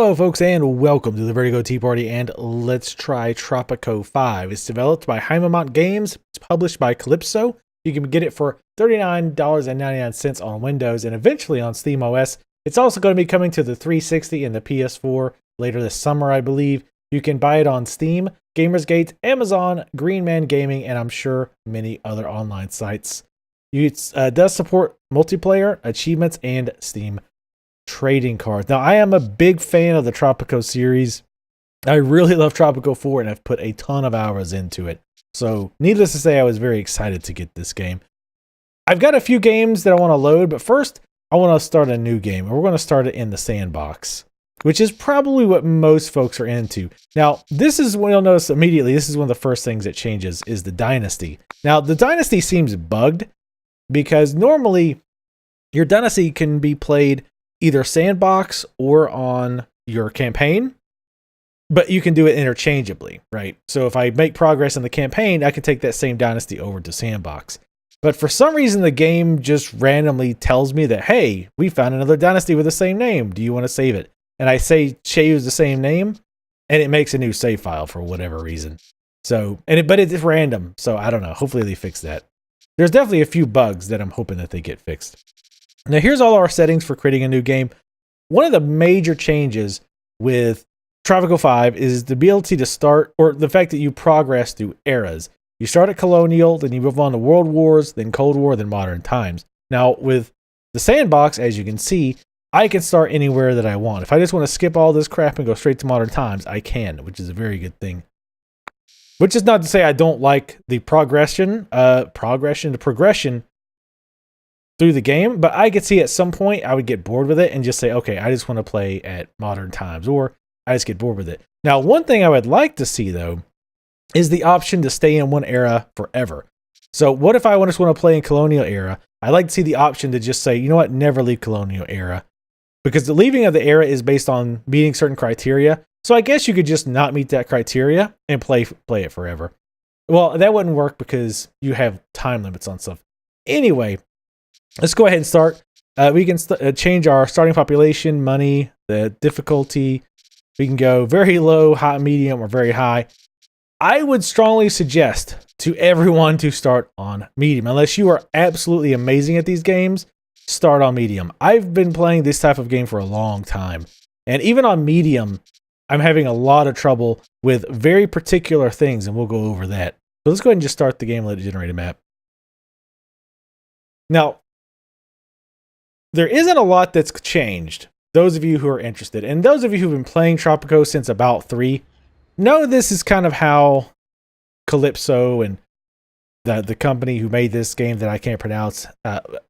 Hello folks and welcome to the Vertigo Tea Party and let's try Tropico 5. It's developed by Haemimont Games, it's published by Kalypso. You can get it for $39.99 on Windows and eventually on Steam OS. It's also going to be coming to the 360 and the PS4 later this summer, I believe. You can buy it on Steam, Gamersgate, Amazon, Green Man Gaming, and I'm sure many other online sites. It does support multiplayer, achievements, and Steam trading cards. Now, I am a big fan of the Tropico series. I really love Tropico 4 and I've put a ton of hours into it. So, needless to say, I was very excited to get this game. I've got a few games that I want to load, but first, I want to start a new game. And we're going to start it in the sandbox, which is probably what most folks are into. Now, this is what you'll notice immediately. This is one of the first things that changes is the Dynasty. Now, the Dynasty seems bugged because normally your Dynasty can be played either sandbox or on your campaign, but you can do it interchangeably, right? So if I make progress in the campaign, I can take that same dynasty over to sandbox. But for some reason, the game just randomly tells me that, hey, we found another dynasty with the same name. Do you want to save it? And I say choose the same name, and it makes a new save file for whatever reason. So, but it's random, so I don't know. Hopefully they fix that. There's definitely a few bugs that I'm hoping that they get fixed. Now, here's all our settings for creating a new game. One of the major changes with Tropico 5 is the ability to start, or the fact that you progress through eras. You start at Colonial, then you move on to World Wars, then Cold War, then Modern Times. Now, with the sandbox, as you can see, I can start anywhere that I want. If I just want to skip all this crap and go straight to Modern Times, I can, which is a very good thing. Which is not to say I don't like the progression through the game, but I could see at some point I would get bored with it and just say, okay, I just want to play at Modern Times, or I just get bored with it. Now, one thing I would like to see, though, is the option to stay in one era forever. So what if I just want to play in Colonial era? I like to see the option to just say, you know what, never leave Colonial era. Because the leaving of the era is based on meeting certain criteria. So I guess you could just not meet that criteria and play it forever. Well, that wouldn't work because you have time limits on stuff. Anyway, let's go ahead and start. We can change our starting population, money, the difficulty. We can go very low, high, medium, or very high. I would strongly suggest to everyone to start on medium. Unless you are absolutely amazing at these games, start on medium. I've been playing this type of game for a long time. And even on medium, I'm having a lot of trouble with very particular things, and we'll go over that. So let's go ahead and just start the game and let it generate a map. Now, there isn't a lot that's changed, those of you who are interested. And those of you who've been playing Tropico since about 3, know this is kind of how Kalypso and the company who made this game that I can't pronounce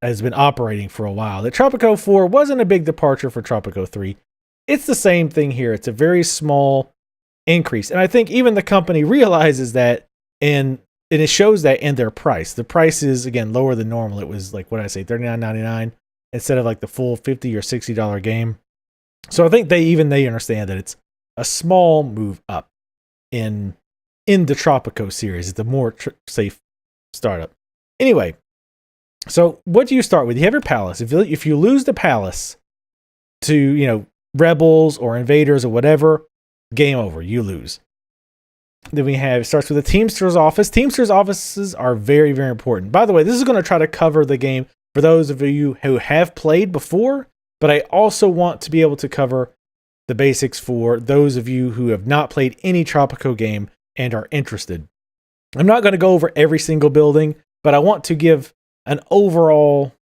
has been operating for a while. That Tropico 4 wasn't a big departure for Tropico 3. It's the same thing here. It's a very small increase. And I think even the company realizes that, and it shows that in their price. The price is, again, lower than normal. It was like, what did I say, $39.99 instead of like the full $50 or $60 game. So I think they understand that it's a small move up in the Tropico series. It's a more safe startup. Anyway, so what do you start with? You have your palace. If you lose the palace to, rebels or invaders or whatever, game over. You lose. Then it starts with a Teamster's office. Teamster's offices are very, very important. By the way, this is going to try to cover the game for those of you who have played before, but I also want to be able to cover the basics for those of you who have not played any Tropico game and are interested. I'm not going to go over every single building, but I want to give an overall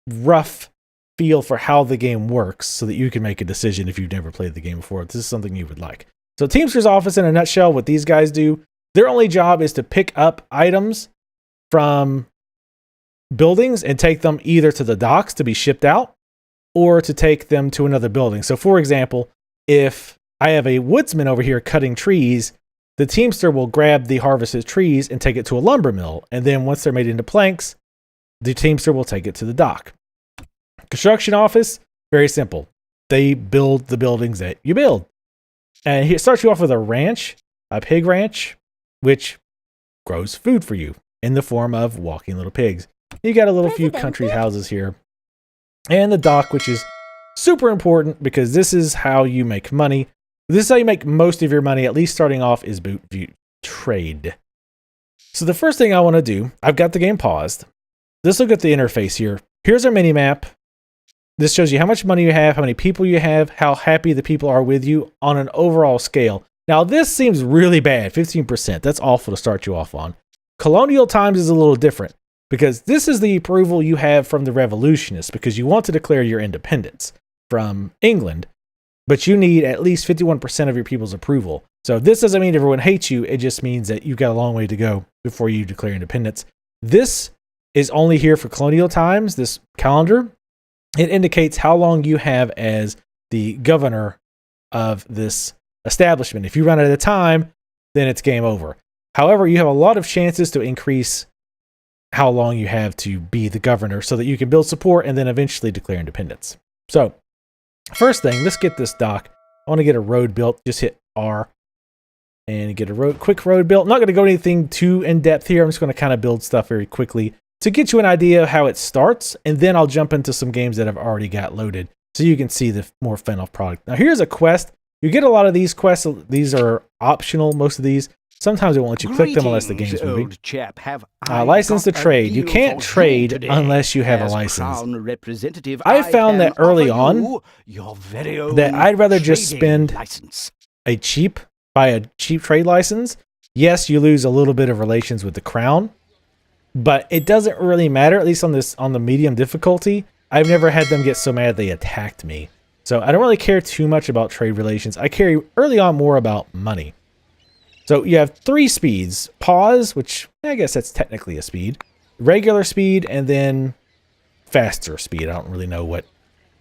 rough feel for how the game works so that you can make a decision if you've never played the game before. If this is something you would like. So Teamster's office in a nutshell, what these guys do, their only job is to pick up items from buildings and take them either to the docks to be shipped out or to take them to another building. So for example, if I have a woodsman over here cutting trees, the Teamster will grab the harvested trees and take it to a lumber mill. And then once they're made into planks, the Teamster will take it to the dock. Construction office, very simple. They build the buildings that you build. And it starts you off with a ranch, a pig ranch, which grows food for you in the form of walking little pigs. You got a little few country houses here. And the dock, which is Super important because this is how you make money. This is how you make most of your money, at least starting off, is boot view trade. So the first thing I want to do, I've got the game paused. Let's look at the interface here. Here's our mini map. This shows you how much money you have, how many people you have, how happy the people are with you on an overall scale. Now this seems really bad, 15%. That's awful to start you off on. Colonial times is a little different because this is the approval you have from the revolutionists because you want to declare your independence from England, but you need at least 51% of your people's approval. So this doesn't mean everyone hates you. It just means that you've got a long way to go before you declare independence. This is only here for colonial times, this calendar. It indicates how long you have as the governor of this establishment. If you run out of time, then it's game over. However, you have a lot of chances to increase how long you have to be the governor so that you can build support and then eventually declare independence. So, first thing, let's get this dock. I want to get a road built. Just hit R and get a quick road built. I'm not going to go anything too in-depth here. I'm just going to kind of build stuff very quickly to get you an idea of how it starts, and then I'll jump into some games that I've already got loaded so you can see the more final product. Now, here's a quest. You get a lot of these quests. These are optional, most of these. Sometimes it won't let you click them unless the game's moving. License to trade. You can't trade unless you have a license. I found that early on that I'd rather just spend buy a cheap trade license. Yes, you lose a little bit of relations with the crown, but it doesn't really matter, at least on the medium difficulty. I've never had them get so mad they attacked me. So I don't really care too much about trade relations. I care early on more about money. So you have 3 speeds. Pause, which I guess that's technically a speed. Regular speed, and then faster speed. I don't really know what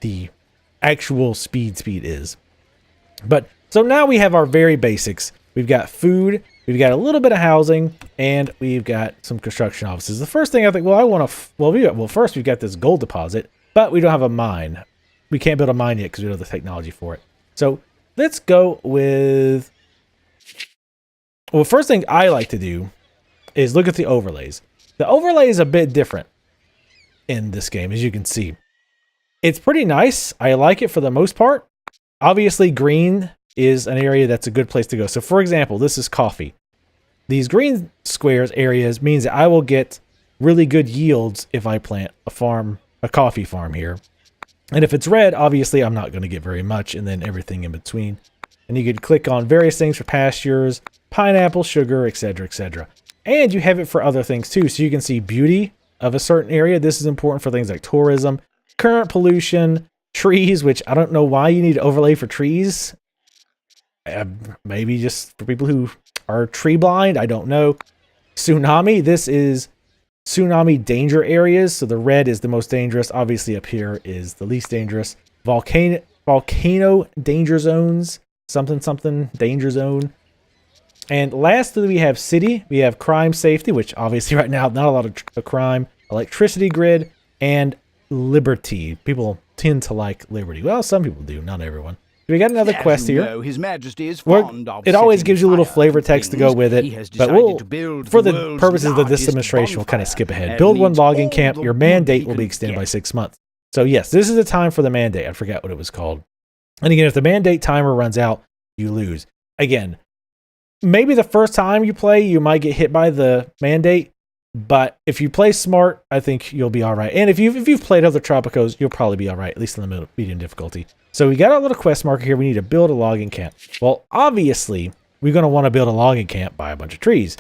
the actual speed is. But so now we have our very basics. We've got food, we've got a little bit of housing, and we've got some construction offices. The first thing I think, first we've got this gold deposit, but we don't have a mine. We can't build a mine yet because we don't have the technology for it. So let's go with... Well, first thing I like to do is look at the overlays. The overlay is a bit different in this game, as you can see. It's pretty nice. I like it for the most part. Obviously, green is an area that's a good place to go. So, for example, this is coffee. These green squares areas means that I will get really good yields if I plant a coffee farm here. And if it's red, obviously, I'm not going to get very much, and then everything in between. And you could click on various things for pastures, pineapple, sugar, etc., etc. And you have it for other things too. So you can see beauty of a certain area. This is important for things like tourism, current pollution, trees, which I don't know why you need to overlay for trees. Maybe just for people who are tree blind. I don't know. Tsunami. This is tsunami danger areas. So the red is the most dangerous. Obviously up here is the least dangerous. Volcano danger zones. Something danger zone. And lastly, we have city. We have crime safety, which obviously right now not a lot of crime. Electricity grid and liberty. People tend to like liberty. Well, some people do, not everyone. We got another quest here. His Majesty is fond of it always gives you a little flavor text to go with it, but for the purposes of this demonstration, we'll kind of skip ahead. Build 1 logging camp. Your mandate will be extended by 6 months. So yes, this is the time for the mandate. I forgot what it was called. And again, if the mandate timer runs out, you lose. Again, maybe the first time you play, you might get hit by the mandate, but if you play smart, I think you'll be all right. And if you've played other Tropicos, you'll probably be all right, at least in the medium difficulty. So we got our little quest marker here. We need to build a logging camp. Well, obviously, we're going to want to build a logging camp by a bunch of trees.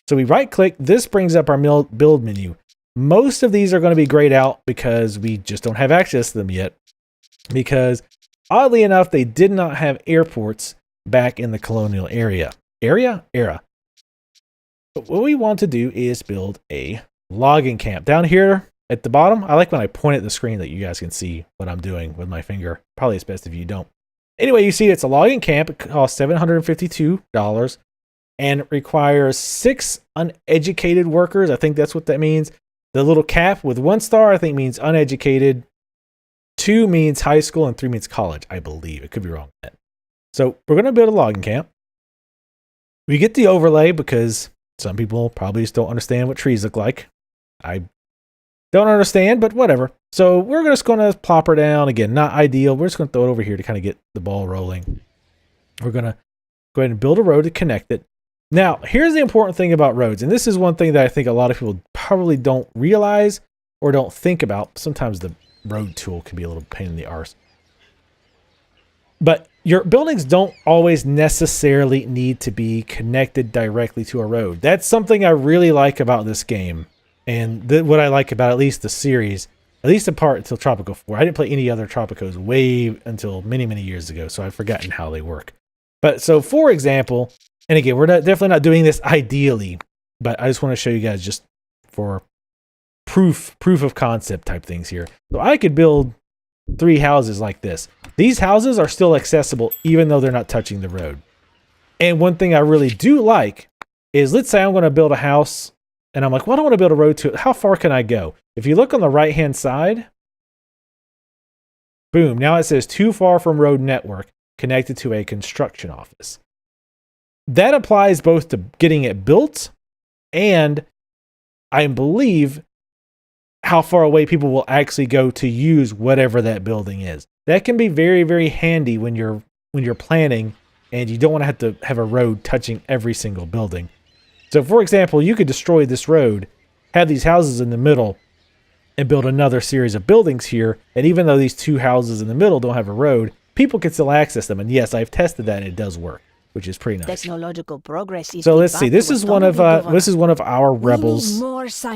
So we right-click. This brings up our build menu. Most of these are going to be grayed out because we just don't have access to them yet. Because, oddly enough, they did not have airports back in the colonial era. But what we want to do is build a logging camp. Down here at the bottom, I like when I point at the screen that you guys can see what I'm doing with my finger. Probably it's best if you don't. Anyway, you see it's a logging camp. It costs $752 and requires 6 uneducated workers. I think that's what that means. The little cap with 1 star, I think, means uneducated. 2 means high school, and 3 means college, I believe. It could be wrong. So we're going to build a logging camp. We get the overlay because some people probably just don't understand what trees look like. I Don't understand, but whatever. So we're just going to plop her down. Again, not ideal. We're just going to throw it over here to kind of get the ball rolling. We're going to go ahead and build a road to connect it. Now, here's the important thing about roads. And this is one thing that I think a lot of people probably don't realize or don't think about. Sometimes the road tool can be a little pain in the arse. But your buildings don't always necessarily need to be connected directly to a road. That's something I really like about this game. And what I like about at least the series, at least the part until Tropico 4. I didn't play any other Tropicos way until many, many years ago, so I've forgotten how they work. But so, for example, and again, we're definitely not doing this ideally, but I just want to show you guys just for proof of concept type things here. So I could build 3 houses like this. These houses are still accessible even though they're not touching the road. And one thing I really do like is, let's say I'm going to build a house and I'm like, well, I don't want to build a road to it. How far can I go? If you look on the right hand side, boom, now it says too far from road network, connected to a construction office. That applies both to getting it built and, I believe, how far away people will actually go to use whatever that building is. That can be very, very handy when you're planning and you don't want to have a road touching every single building. So, for example, you could destroy this road, have these houses in the middle, and build another series of buildings here. And even though these 2 houses in the middle don't have a road, people can still access them. And yes, I've tested that and it does work, which is pretty nice. Technological progress is so let's see. This is one of our rebels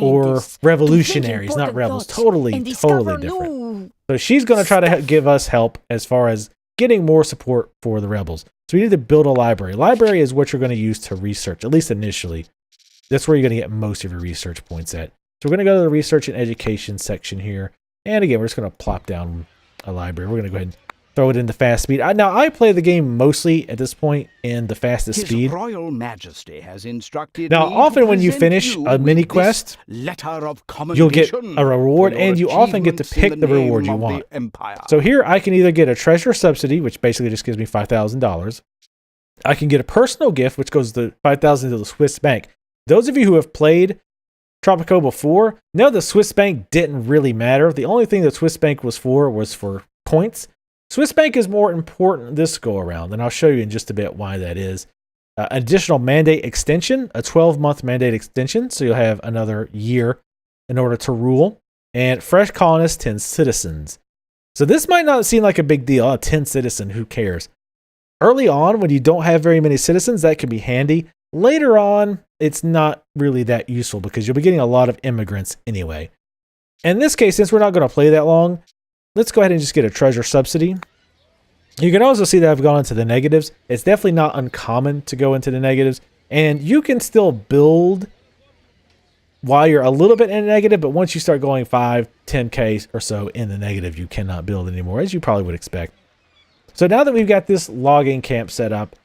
or revolutionaries, not rebels. Totally different. So she's going to try to give us help as far as getting more support for the rebels. So we need to build a library. Library is what you're going to use to research, at least initially. That's where you're going to get most of your research points at. So we're going to go to the research and education section here. And again, we're just going to plop down a library. We're going to go ahead and throw it into fast speed. Now, I play the game mostly at this point in the fastest speed. His Royal Majesty has instructed now, me often when you present finish you a mini with quest, letter of you'll get commendation a reward, for your and you often get to achievements in pick the reward name you of the want. Empire. So here I can either get a treasure subsidy, which basically just gives me $5,000. I can get a personal gift, which goes to $5,000 to the Swiss bank. Those of you who have played Tropico before know the Swiss bank didn't really matter. The only thing that Swiss bank was for points. Swiss bank is more important this go around, and I'll show you in just a bit why that is. Additional mandate extension, a 12-month mandate extension, so you'll have another year in order to rule. And fresh colonists, 10 citizens. So this might not seem like a big deal. 10 citizens, who cares? Early on, when you don't have very many citizens, that can be handy. Later on, it's not really that useful because you'll be getting a lot of immigrants anyway. In this case, since we're not going to play that long, let's go ahead and just get a treasure subsidy. You can also see that I've gone into the negatives. It's definitely not uncommon to go into the negatives. And you can still build while you're a little bit in the negative, but once you start going 5, 10K or so in the negative, you cannot build anymore, as you probably would expect. So now that we've got this logging camp set up,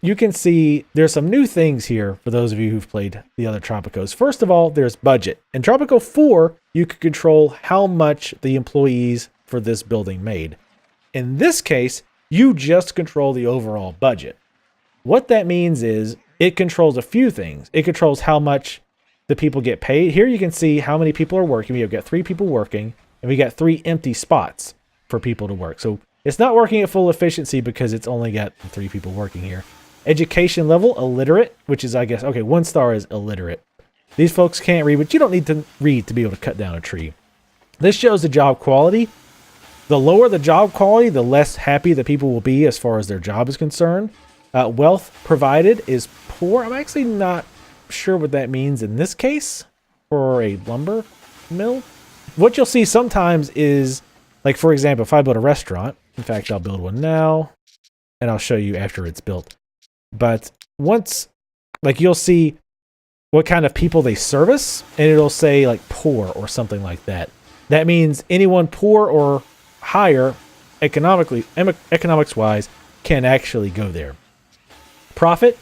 you can see there's some new things here for those of you who've played the other Tropicos. First of all, there's budget. In Tropico 4, you can control how much the employees for this building made. In this case, you just control the overall budget. What that means is it controls a few things. It controls how much the people get paid. Here you can see how many people are working. We've got 3 people working, and we got 3 empty spots for people to work. So it's not working at full efficiency because it's only got 3 people working here. Education level, illiterate, which is, I guess, okay, 1 star is illiterate. These folks can't read, but you don't need to read to be able to cut down a tree. This shows the job quality. The lower the job quality, the less happy the people will be as far as their job is concerned. Wealth provided is poor. I'm actually not sure what that means in this case for a lumber mill. What you'll see sometimes is, like, for example, if I build a restaurant, in fact, I'll build one now, and I'll show you after it's built. But once, like, you'll see what kind of people they service, and it'll say, like, poor or something like that. That means anyone poor or higher economics-wise can actually go there. Profit,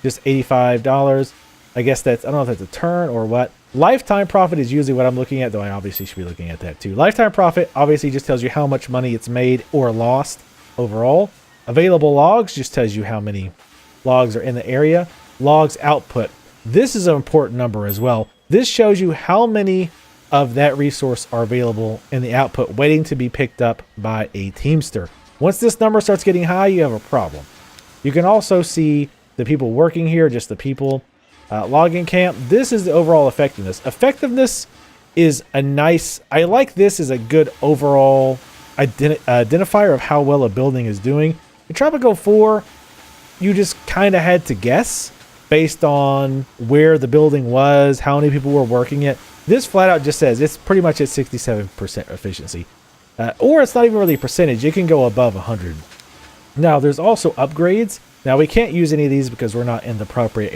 just $85. I guess that's, I don't know if that's a turn or what. Lifetime profit is usually what I'm looking at, though I obviously should be looking at that too. Lifetime profit obviously just tells you how much money it's made or lost overall. Available logs just tells you how many logs are in the area. Logs output. This is an important number as well. This shows you how many of that resource are available in the output waiting to be picked up by a teamster. Once this number starts getting high, you have a problem. You can also see the people working here, just the people. Logging camp, this is the overall effectiveness. Effectiveness is a nice, I like this as a good overall identifier of how well a building is doing. In Tropico 4, you just kind of had to guess based on where the building was, how many people were working it. This flat out just says it's pretty much at 67% efficiency. Or it's not even really a percentage. It can go above 100. Now, there's also upgrades. Now, we can't use any of these because we're not in the appropriate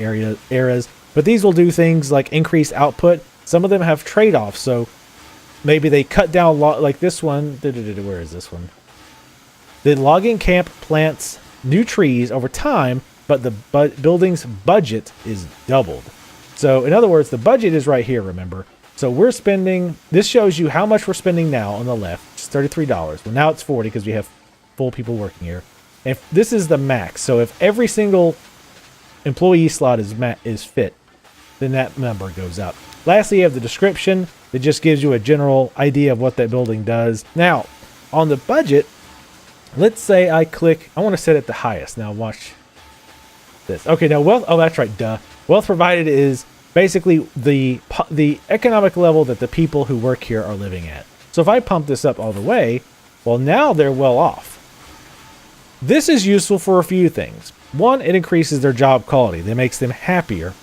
eras, but these will do things like increase output. Some of them have trade-offs, so maybe they cut down, like this one. Where is this one? The logging camp plants new trees over time, but the building's budget is doubled. So, in other words, the budget is right here, remember? So we're spending, this shows you how much we're spending now on the left. It's $33. Well, now it's 40 because we have full people working here. If this is the max, so if every single employee slot is fit, then that number goes up. Lastly, you have the description that just gives you a general idea of what that building does. Now, on the budget, let's say I want to set it the highest. Now watch this. Okay, now wealth, oh, that's right, duh. Wealth provided is basically the economic level that the people who work here are living at. So if I pump this up all the way, well, now they're well off. This is useful for a few things. One, it increases their job quality. That makes them happier,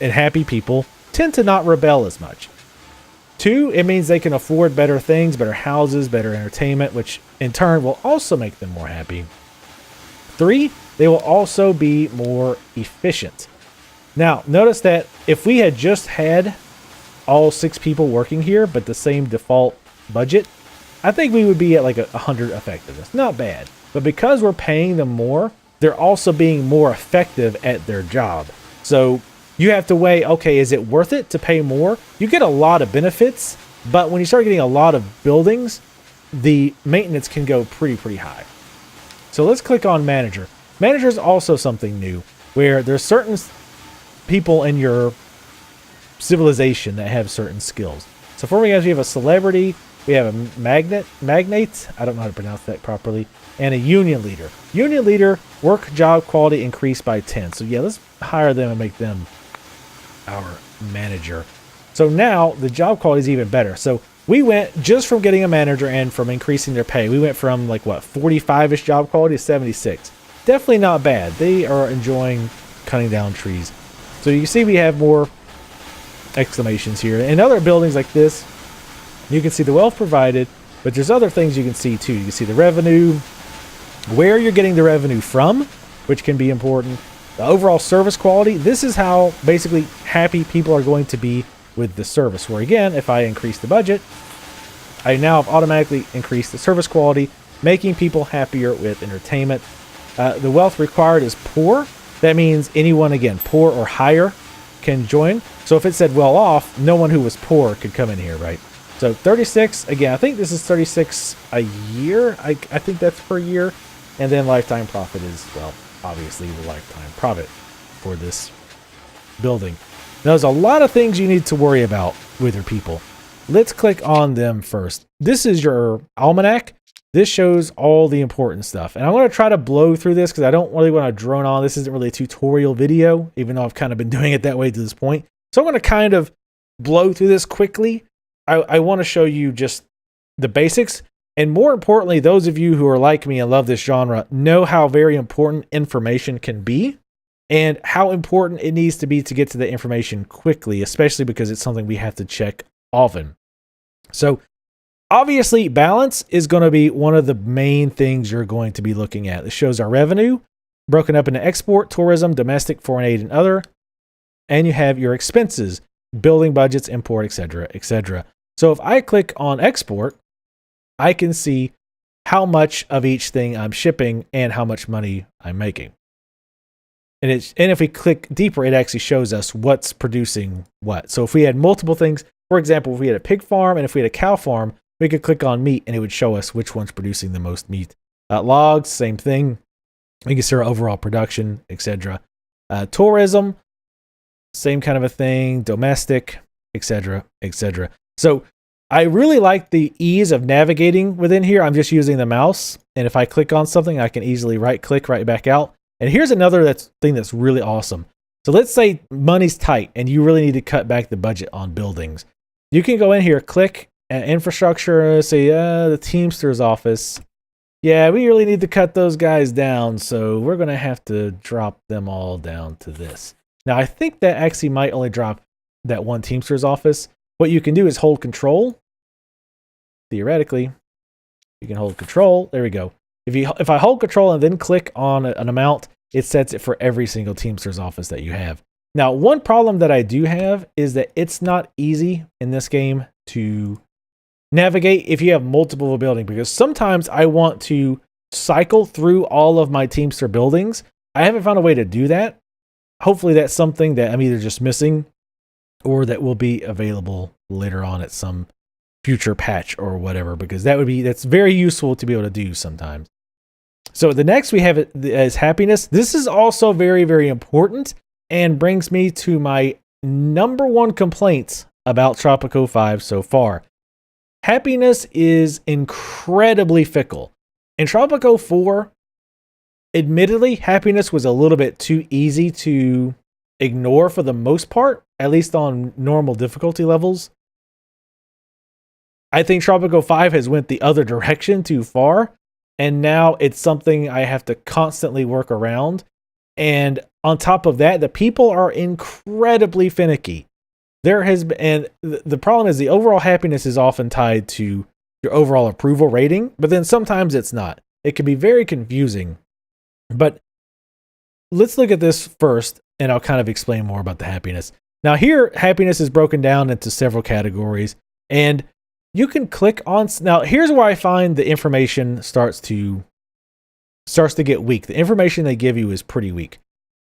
and happy people tend to not rebel as much. Two, it means they can afford better things, better houses, better entertainment, which in turn will also make them more happy. Three, they will also be more efficient. Now, notice that if we had just had all 6 people working here, but the same default budget, I think we would be at like 100 effectiveness. Not bad. But because we're paying them more, they're also being more effective at their job. So you have to weigh, okay, is it worth it to pay more? You get a lot of benefits, but when you start getting a lot of buildings, the maintenance can go pretty high. So let's click on manager. Manager is also something new, where there's certain people in your civilization that have certain skills. So for me, we have a celebrity, we have a magnate, I don't know how to pronounce that properly, and a union leader. Union leader, work job quality increased by 10. So yeah, let's hire them and make them our manager. So now the job quality is even better. So we went just from getting a manager and from increasing their pay. We went from like what, 45-ish job quality to 76. Definitely not bad. They are enjoying cutting down trees. So you see we have more exclamations here. In other buildings like this, you can see the wealth provided, but there's other things you can see too. You can see the revenue, where you're getting the revenue from, which can be important. The overall service quality. This is how basically happy people are going to be with the service. Where again, if I increase the budget, I now have automatically increased the service quality, making people happier with entertainment. The wealth required is poor. That means anyone, again, poor or higher can join. So if it said well off, no one who was poor could come in here, right? So 36, again, I think this is 36 a year. I think that's per year. And then lifetime profit is, well, obviously the lifetime profit for this building. Now, there's a lot of things you need to worry about with your people. Let's click on them first. This is your almanac. This shows all the important stuff. And I'm going to try to blow through this because I don't really want to drone on. This isn't really a tutorial video, even though I've kind of been doing it that way to this point. So I'm going to kind of blow through this quickly. I want to show you just the basics. And more importantly, those of you who are like me and love this genre know how very important information can be and how important it needs to be to get to the information quickly, especially because it's something we have to check often. So obviously, balance is going to be one of the main things you're going to be looking at. It shows our revenue broken up into export, tourism, domestic, foreign aid, and other. And you have your expenses, building budgets, import, etc., etc. So if I click on export, I can see how much of each thing I'm shipping and how much money I'm making. And if we click deeper, it actually shows us what's producing what. So if we had multiple things, for example, if we had a pig farm and if we had a cow farm, we could click on meat and it would show us which one's producing the most meat. Logs, same thing. We can see our overall production, etc. Tourism, same kind of a thing. Domestic, etc., etc. So I really like the ease of navigating within here. I'm just using the mouse, and if I click on something, I can easily right click right back out. And here's another thing that's really awesome. So let's say money's tight and you really need to cut back the budget on buildings. You can go in here, click at infrastructure, say the Teamsters office. Yeah, we really need to cut those guys down, so we're going to have to drop them all down to this. Now, I think that actually might only drop that one Teamsters office. What you can do is hold control. Theoretically, you can hold control. There we go. If I hold control and then click on an amount, it sets it for every single Teamsters office that you have. Now, one problem that I do have is that it's not easy in this game to navigate if you have multiple of a building, because sometimes I want to cycle through all of my Teamster buildings. I haven't found a way to do that. Hopefully that's something that I'm either just missing or that will be available later on at some future patch or whatever, because that's very useful to be able to do sometimes. So the next we have is happiness. This is also very, very important and brings me to my number one complaint about Tropico 5 so far. Happiness is incredibly fickle. In Tropico 4, admittedly, happiness was a little bit too easy to ignore for the most part, at least on normal difficulty levels. I think Tropico 5 has went the other direction too far, and now it's something I have to constantly work around. And on top of that, the people are incredibly finicky. There has been, and the problem is the overall happiness is often tied to your overall approval rating, but then sometimes it's not. It can be very confusing. But let's look at this first, and I'll kind of explain more about the happiness. Now here, happiness is broken down into several categories, and you can click on. Now here's where I find the information starts to get weak. The information they give you is pretty weak.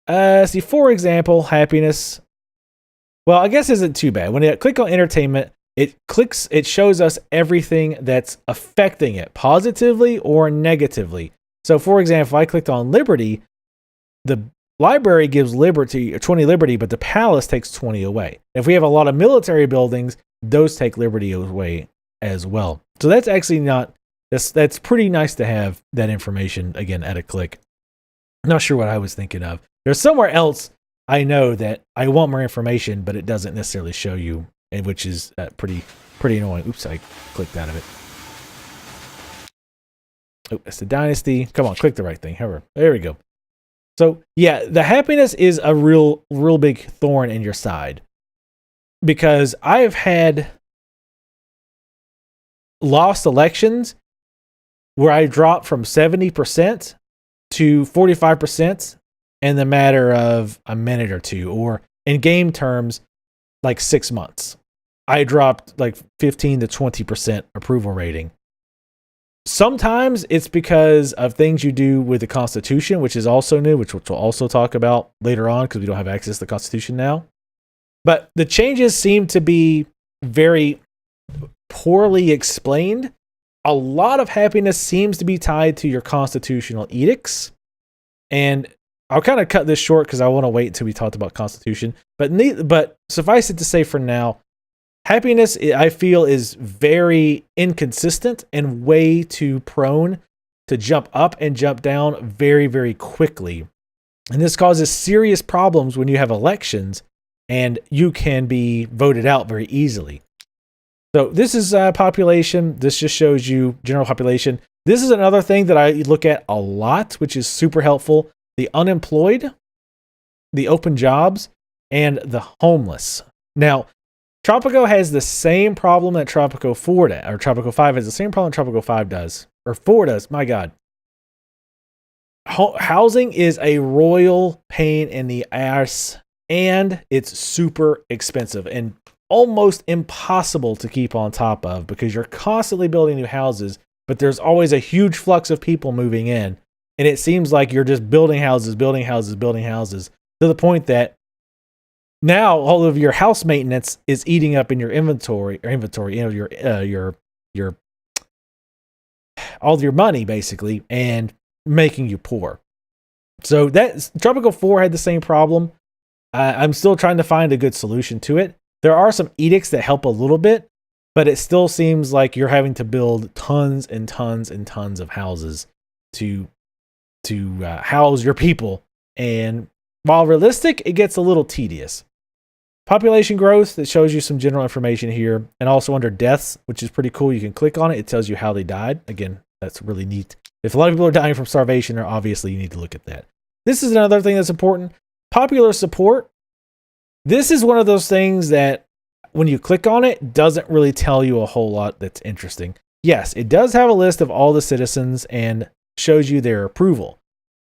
See, for example, happiness. Well, I guess isn't too bad. When I click on entertainment, it shows us everything that's affecting it, positively or negatively. So, for example, if I clicked on liberty, the library gives liberty, 20 liberty, but the palace takes 20 away. If we have a lot of military buildings, those take liberty away as well. So that's actually not, that's pretty nice to have that information, again, at a click. I'm not sure what I was thinking of. There's somewhere else I know that I want more information, but it doesn't necessarily show you, which is pretty annoying. Oops, I clicked out of it. Oh, that's the dynasty. Come on, click the right thing. However, there we go. So yeah, the happiness is a real big thorn in your side, because I've had lost elections where I dropped from 70% to 45% in the matter of a minute or two, or in game terms, like 6 months. I dropped like 15 to 20% approval rating. Sometimes it's because of things you do with the Constitution, which is also new, which we'll also talk about later on because we don't have access to the Constitution now. But the changes seem to be very poorly explained. A lot of happiness seems to be tied to your constitutional edicts. And I'll kind of cut this short because I want to wait until we talked about Constitution. But suffice it to say for now, happiness, I feel, is very inconsistent and way too prone to jump up and jump down very, very quickly. And this causes serious problems when you have elections and you can be voted out very easily. So this is population. This just shows you general population. This is another thing that I look at a lot, which is super helpful. The unemployed, the open jobs, and the homeless. Now, Tropico has the same problem that Tropico 4 does, or Tropico 5 has the same problem Tropico 5 does, or 4 does. My God. Housing is a royal pain in the ass, and it's super expensive and almost impossible to keep on top of because you're constantly building new houses, but there's always a huge flux of people moving in. And it seems like you're just building houses to the point that now all of your house maintenance is eating up in your inventory, your all of your money basically, and making you poor. So Tropico 4 had the same problem. I'm still trying to find a good solution to it. There are some edicts that help a little bit, but it still seems like you're having to build tons and tons and tons of houses to house your people. And while realistic, it gets a little tedious. Population growth, that shows you some general information here. And also under deaths, which is pretty cool. You can click on it. It tells you how they died. Again, that's really neat. If a lot of people are dying from starvation, or obviously you need to look at that. This is another thing that's important. Popular support. This is one of those things that when you click on it, doesn't really tell you a whole lot that's interesting. Yes, it does have a list of all the citizens and shows you their approval,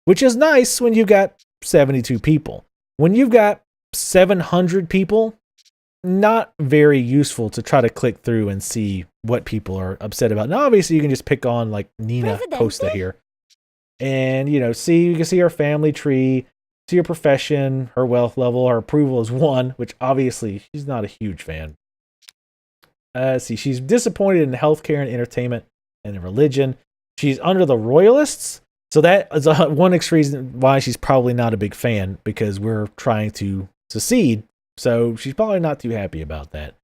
which is nice when you've got 72 people. When you've got 700 people, not very useful to try to click through and see what people are upset about. Now, obviously, you can just pick on like Nina Presidente? Costa here. And, you can see her family tree, see her profession, her wealth level, her approval is 1, which obviously she's not a huge fan. See, she's disappointed in healthcare and entertainment and in religion. She's under the royalists. So that is one reason why she's probably not a big fan, because we're trying to secede. So she's probably not too happy about that.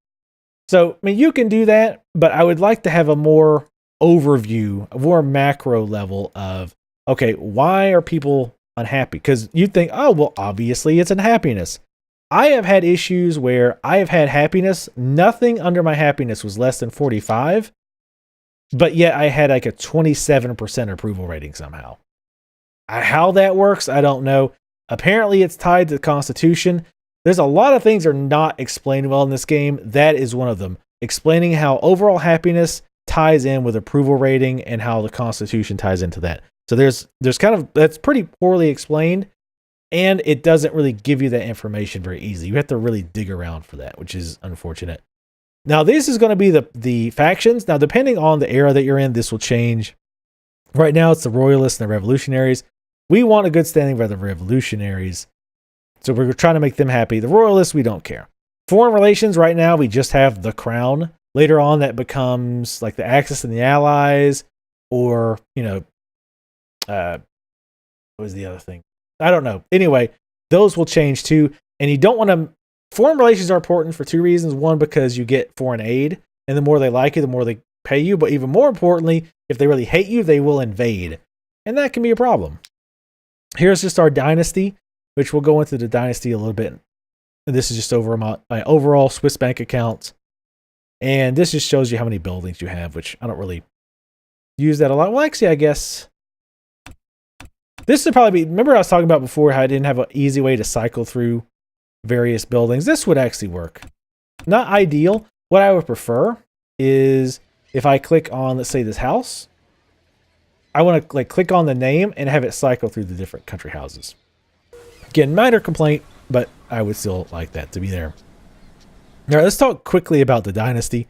So, I mean, you can do that, but I would like to have a more overview, a more macro level of, okay, why are people unhappy? Because you think, oh, well, obviously it's unhappiness. I have had issues where I have had happiness. Nothing under my happiness was less than 45, but yet I had like a 27% approval rating somehow. How that works, I don't know. Apparently it's tied to the Constitution. There's a lot of things that are not explained well in this game. That is one of them. Explaining how overall happiness ties in with approval rating and how the Constitution ties into that. So there's kind of, that's pretty poorly explained, and it doesn't really give you that information very easily. You have to really dig around for that, which is unfortunate. Now, this is going to be the factions. Now, depending on the era that you're in, this will change. Right now, it's the Royalists and the Revolutionaries. We want a good standing by the Revolutionaries, so we're trying to make them happy. The Royalists, we don't care. Foreign relations, right now, we just have the Crown. Later on, that becomes like the Axis and the Allies, or, what was the other thing? I don't know. Anyway, those will change too. And you don't want to. Foreign relations are important for 2 reasons. One, because you get foreign aid, and the more they like you, the more they pay you. But even more importantly, if they really hate you, they will invade. And that can be a problem. Here's just our dynasty, which we'll go into the dynasty a little bit. And this is just over my overall Swiss bank accounts. And this just shows you how many buildings you have, which I don't really use that a lot. Well, actually, I guess this would probably be, remember I was talking about before how I didn't have an easy way to cycle through various buildings. This would actually work. Not ideal. What I would prefer is if I click on, let's say, this house, I want to click on the name and have it cycle through the different country houses. Again, minor complaint, but I would still like that to be there. All right, let's talk quickly about the dynasty.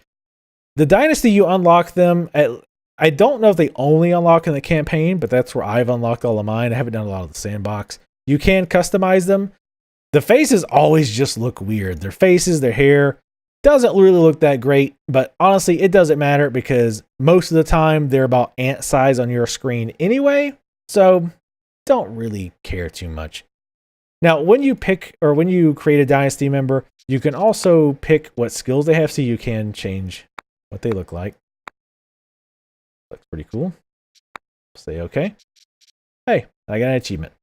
The dynasty, you unlock them at, I don't know if they only unlock in the campaign, but that's where I've unlocked all of mine. I haven't done a lot of the sandbox. You can customize them. The faces always just look weird. Their faces, their hair doesn't really look that great, but honestly, it doesn't matter because most of the time they're about ant size on your screen anyway, so don't really care too much. Now, when you pick or when you create a dynasty member, you can also pick what skills they have, so you can change what they look like. Looks pretty cool. Say okay. Hey, I got an achievement.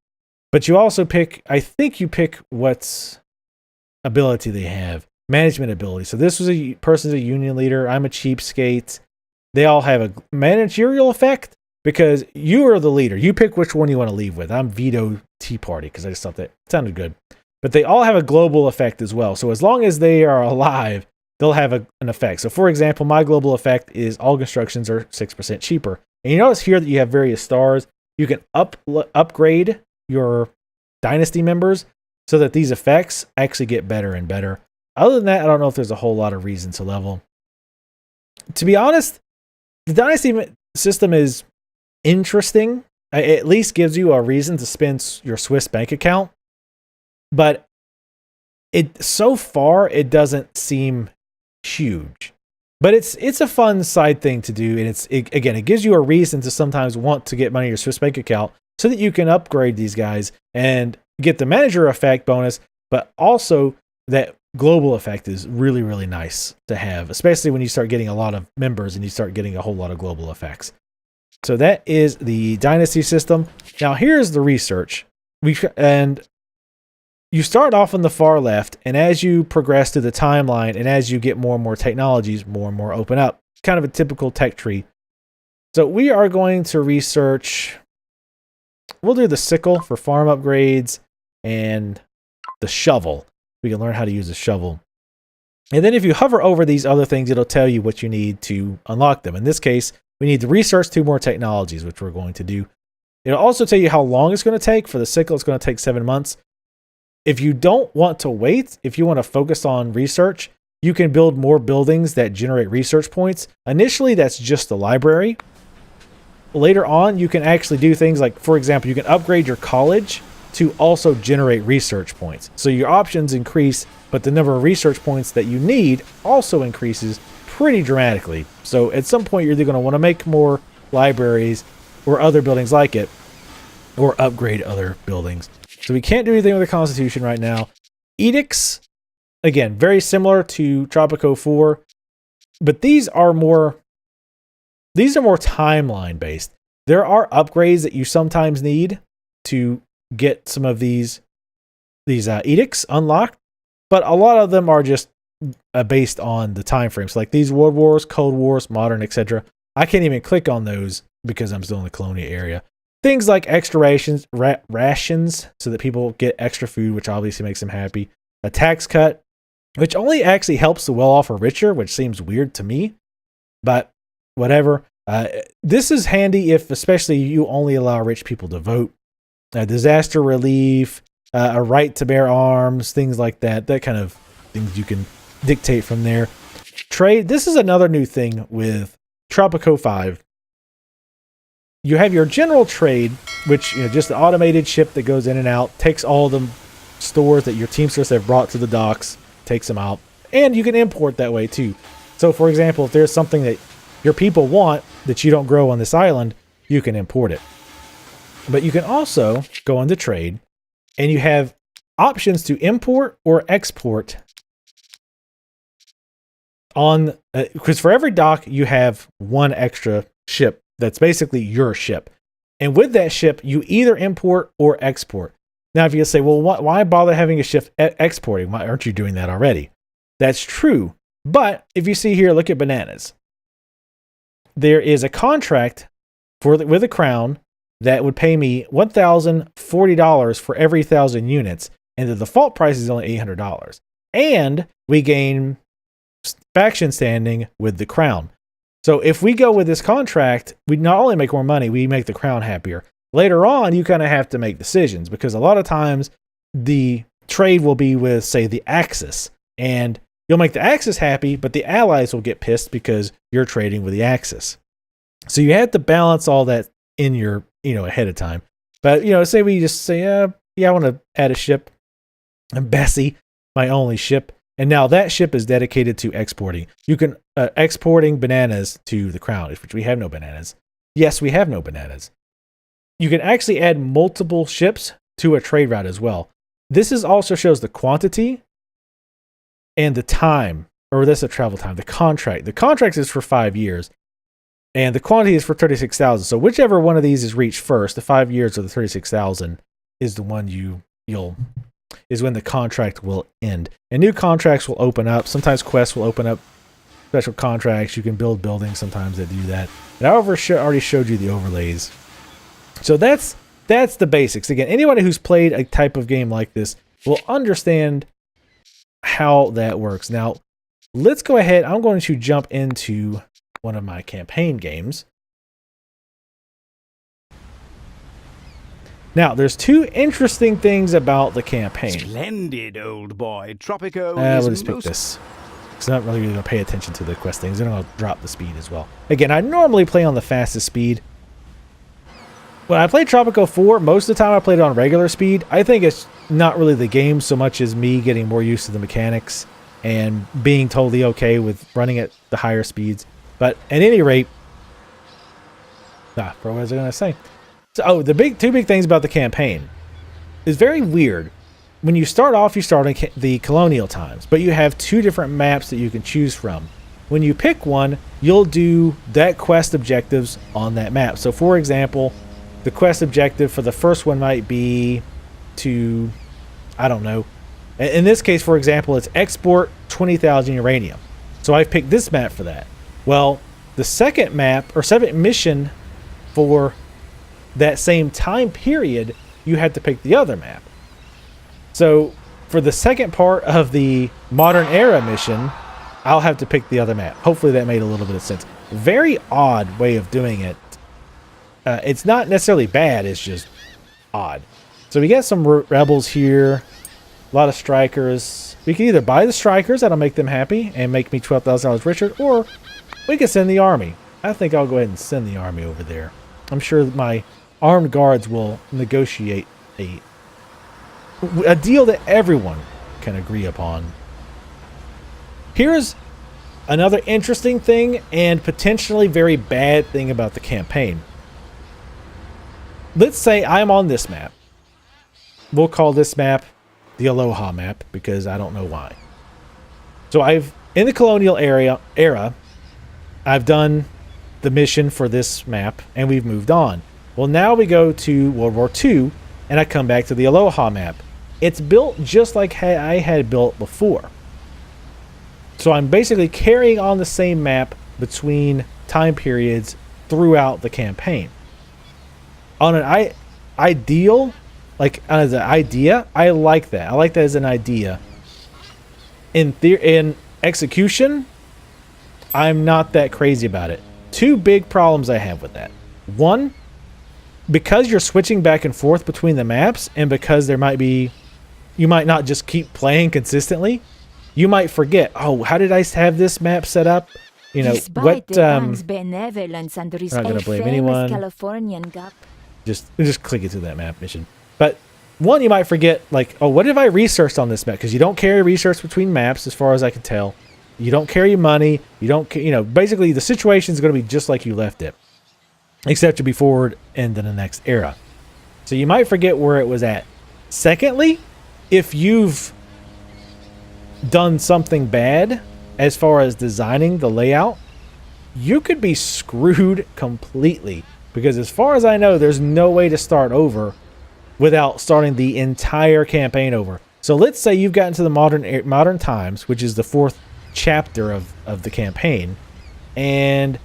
But you also pick, I think you pick what ability they have. Management ability. So this was a person's a union leader. I'm a cheapskate. They all have a managerial effect because you are the leader. You pick which one you want to leave with. I'm veto Tea Party because I just thought that sounded good. But they all have a global effect as well. So as long as they are alive, they'll have an effect. So for example, my global effect is all constructions are 6% cheaper. And you notice here that you have various stars. You can upgrade your dynasty members so that these effects actually get better and better. Other than that, I don't know if there's a whole lot of reason to level. To be honest, the dynasty system is interesting. It at least gives you a reason to spend your Swiss bank account. But so far, it doesn't seem huge. But it's a fun side thing to do. And again, it gives you a reason to sometimes want to get money in your Swiss bank account so that you can upgrade these guys and get the manager effect bonus, but also that global effect is really, really nice to have, especially when you start getting a lot of members and you start getting a whole lot of global effects. So that is the dynasty system. Now here's the research. And you start off on the far left, and as you progress through the timeline and as you get more and more technologies, more and more open up. Kind of a typical tech tree. So we are going to research. We'll do the sickle for farm upgrades and the shovel. We can learn how to use a shovel. And then if you hover over these other things, it'll tell you what you need to unlock them. In this case, we need to research 2 more technologies, which we're going to do. It'll also tell you how long it's going to take. For the sickle, it's going to take 7 months. If you don't want to wait, if you want to focus on research, you can build more buildings that generate research points. Initially, that's just the library. Later on, you can actually do things like, for example, you can upgrade your college to also generate research points. So your options increase, but the number of research points that you need also increases pretty dramatically. So at some point, you're either going to want to make more libraries or other buildings like it, or upgrade other buildings. So we can't do anything with the Constitution right now. Edicts, again, very similar to Tropico 4, but these are more timeline based. There are upgrades that you sometimes need to get some of these edicts unlocked, but a lot of them are just based on the time frames. Like these World Wars, Cold Wars, Modern, etc. I can't even click on those because I'm still in the colonial area. Things like extra rations so that people get extra food, which obviously makes them happy. A tax cut, which only actually helps the well-off or richer, which seems weird to me, but whatever. This is handy if especially you only allow rich people to vote. Disaster relief, a right to bear arms, things like that. That kind of things you can dictate from there. Trade. This is another new thing with Tropico 5. You have your general trade, which just the automated ship that goes in and out, takes all the stores that your teamsters have brought to the docks, takes them out, and you can import that way too. So, for example, if there's something that your people want that you don't grow on this island, you can import it. But you can also go into trade, and you have options to import or export on because for every dock you have one extra ship. That's basically your ship. And with that ship, you either import or export. Now, if you say, well, why bother having a ship exporting? Why aren't you doing that already? That's true. But if you see here, look at bananas. There is a contract with the crown that would pay me $1,040 for every 1,000 units. And the default price is only $800. And we gain faction standing with the crown. So if we go with this contract, we not only make more money, we make the crown happier. Later on, you kind of have to make decisions because a lot of times the trade will be with, say, the Axis. And you'll make the Axis happy, but the allies will get pissed because you're trading with the Axis. So you have to balance all that in your, ahead of time. But, say we just say, I want to add a ship. And Bessie, my only ship. And now that ship is dedicated to exporting. You can exporting bananas to the crown, which we have no bananas. Yes, we have no bananas. You can actually add multiple ships to a trade route as well. This also shows the quantity and the time, or that's the travel time, the contract. The contract is for 5 years, and the quantity is for 36,000. So whichever one of these is reached first, the 5 years or the 36,000 is the one is when the contract will end. And new contracts will open up. Sometimes quests will open up special contracts. You can build buildings sometimes that do that. And I already showed you the overlays. So that's the basics. Again, anybody who's played a type of game like this will understand how that works. Now, let's go ahead. I'm going to jump into one of my campaign games. Now, there's 2 interesting things about the campaign. Splendid, old boy. Tropico Let's is pick this. Because I'm not really going to pay attention to the quest things. They're going to drop the speed as well. Again, I normally play on the fastest speed. When I played Tropico 4, most of the time I played on regular speed. I think it's not really the game so much as me getting more used to the mechanics and being totally okay with running at the higher speeds. But at any rate, what was I going to say? So, the 2 big things about the campaign is very weird. when you start off, you start in the colonial times, but you have 2 different maps that you can choose from. When you pick one, you'll do that quest objectives on that map. So for example, the quest objective for the first one might be to, I don't know. In this case, for example, it's export 20,000 uranium. So I've picked this map for that. Well, the second map or second mission for that same time period, you had to pick the other map. So for the second part of the modern era mission, I'll have to pick the other map. Hopefully that made a little bit of sense. Very odd way of doing it. It's not necessarily bad, it's just odd. So we got some rebels here, a lot of strikers. We can either buy the strikers, that'll make them happy and make me $12,000 richer, or we can send the army. I think I'll go ahead and send the army over there. I'm sure my armed guards will negotiate a deal that everyone can agree upon. Here's another interesting thing and potentially very bad thing about the campaign. Let's say I'm on this map. We'll call this map the Aloha map because I don't know why. So in the colonial era, I've done the mission for this map and we've moved on. Well, now we go to World War II and I come back to the Aloha map. It's built just like I had built before. So I'm basically carrying on the same map between time periods throughout the campaign. On an ideal, like as an idea, I like that. I like that as an idea. In execution, I'm not that crazy about it. 2 big problems I have with that. One, because you're switching back and forth between the maps, and because you might not just keep playing consistently, you might forget, oh, how did I have this map set up? You know, Despite the bank's benevolence and I'm not gonna blame anyone. Californian gap. Just click it to that map mission. But one, you might forget, like, oh, what have I researched on this map? Because you don't carry research between maps, as far as I can tell. You don't carry money. You don't, basically the situation is going to be just like you left it, except to be forward into the next era. So you might forget where it was at. Secondly, if you've done something bad as far as designing the layout, you could be screwed completely. Because as far as I know, there's no way to start over without starting the entire campaign over. So let's say you've gotten to the modern times, which is the 4th chapter of the campaign, and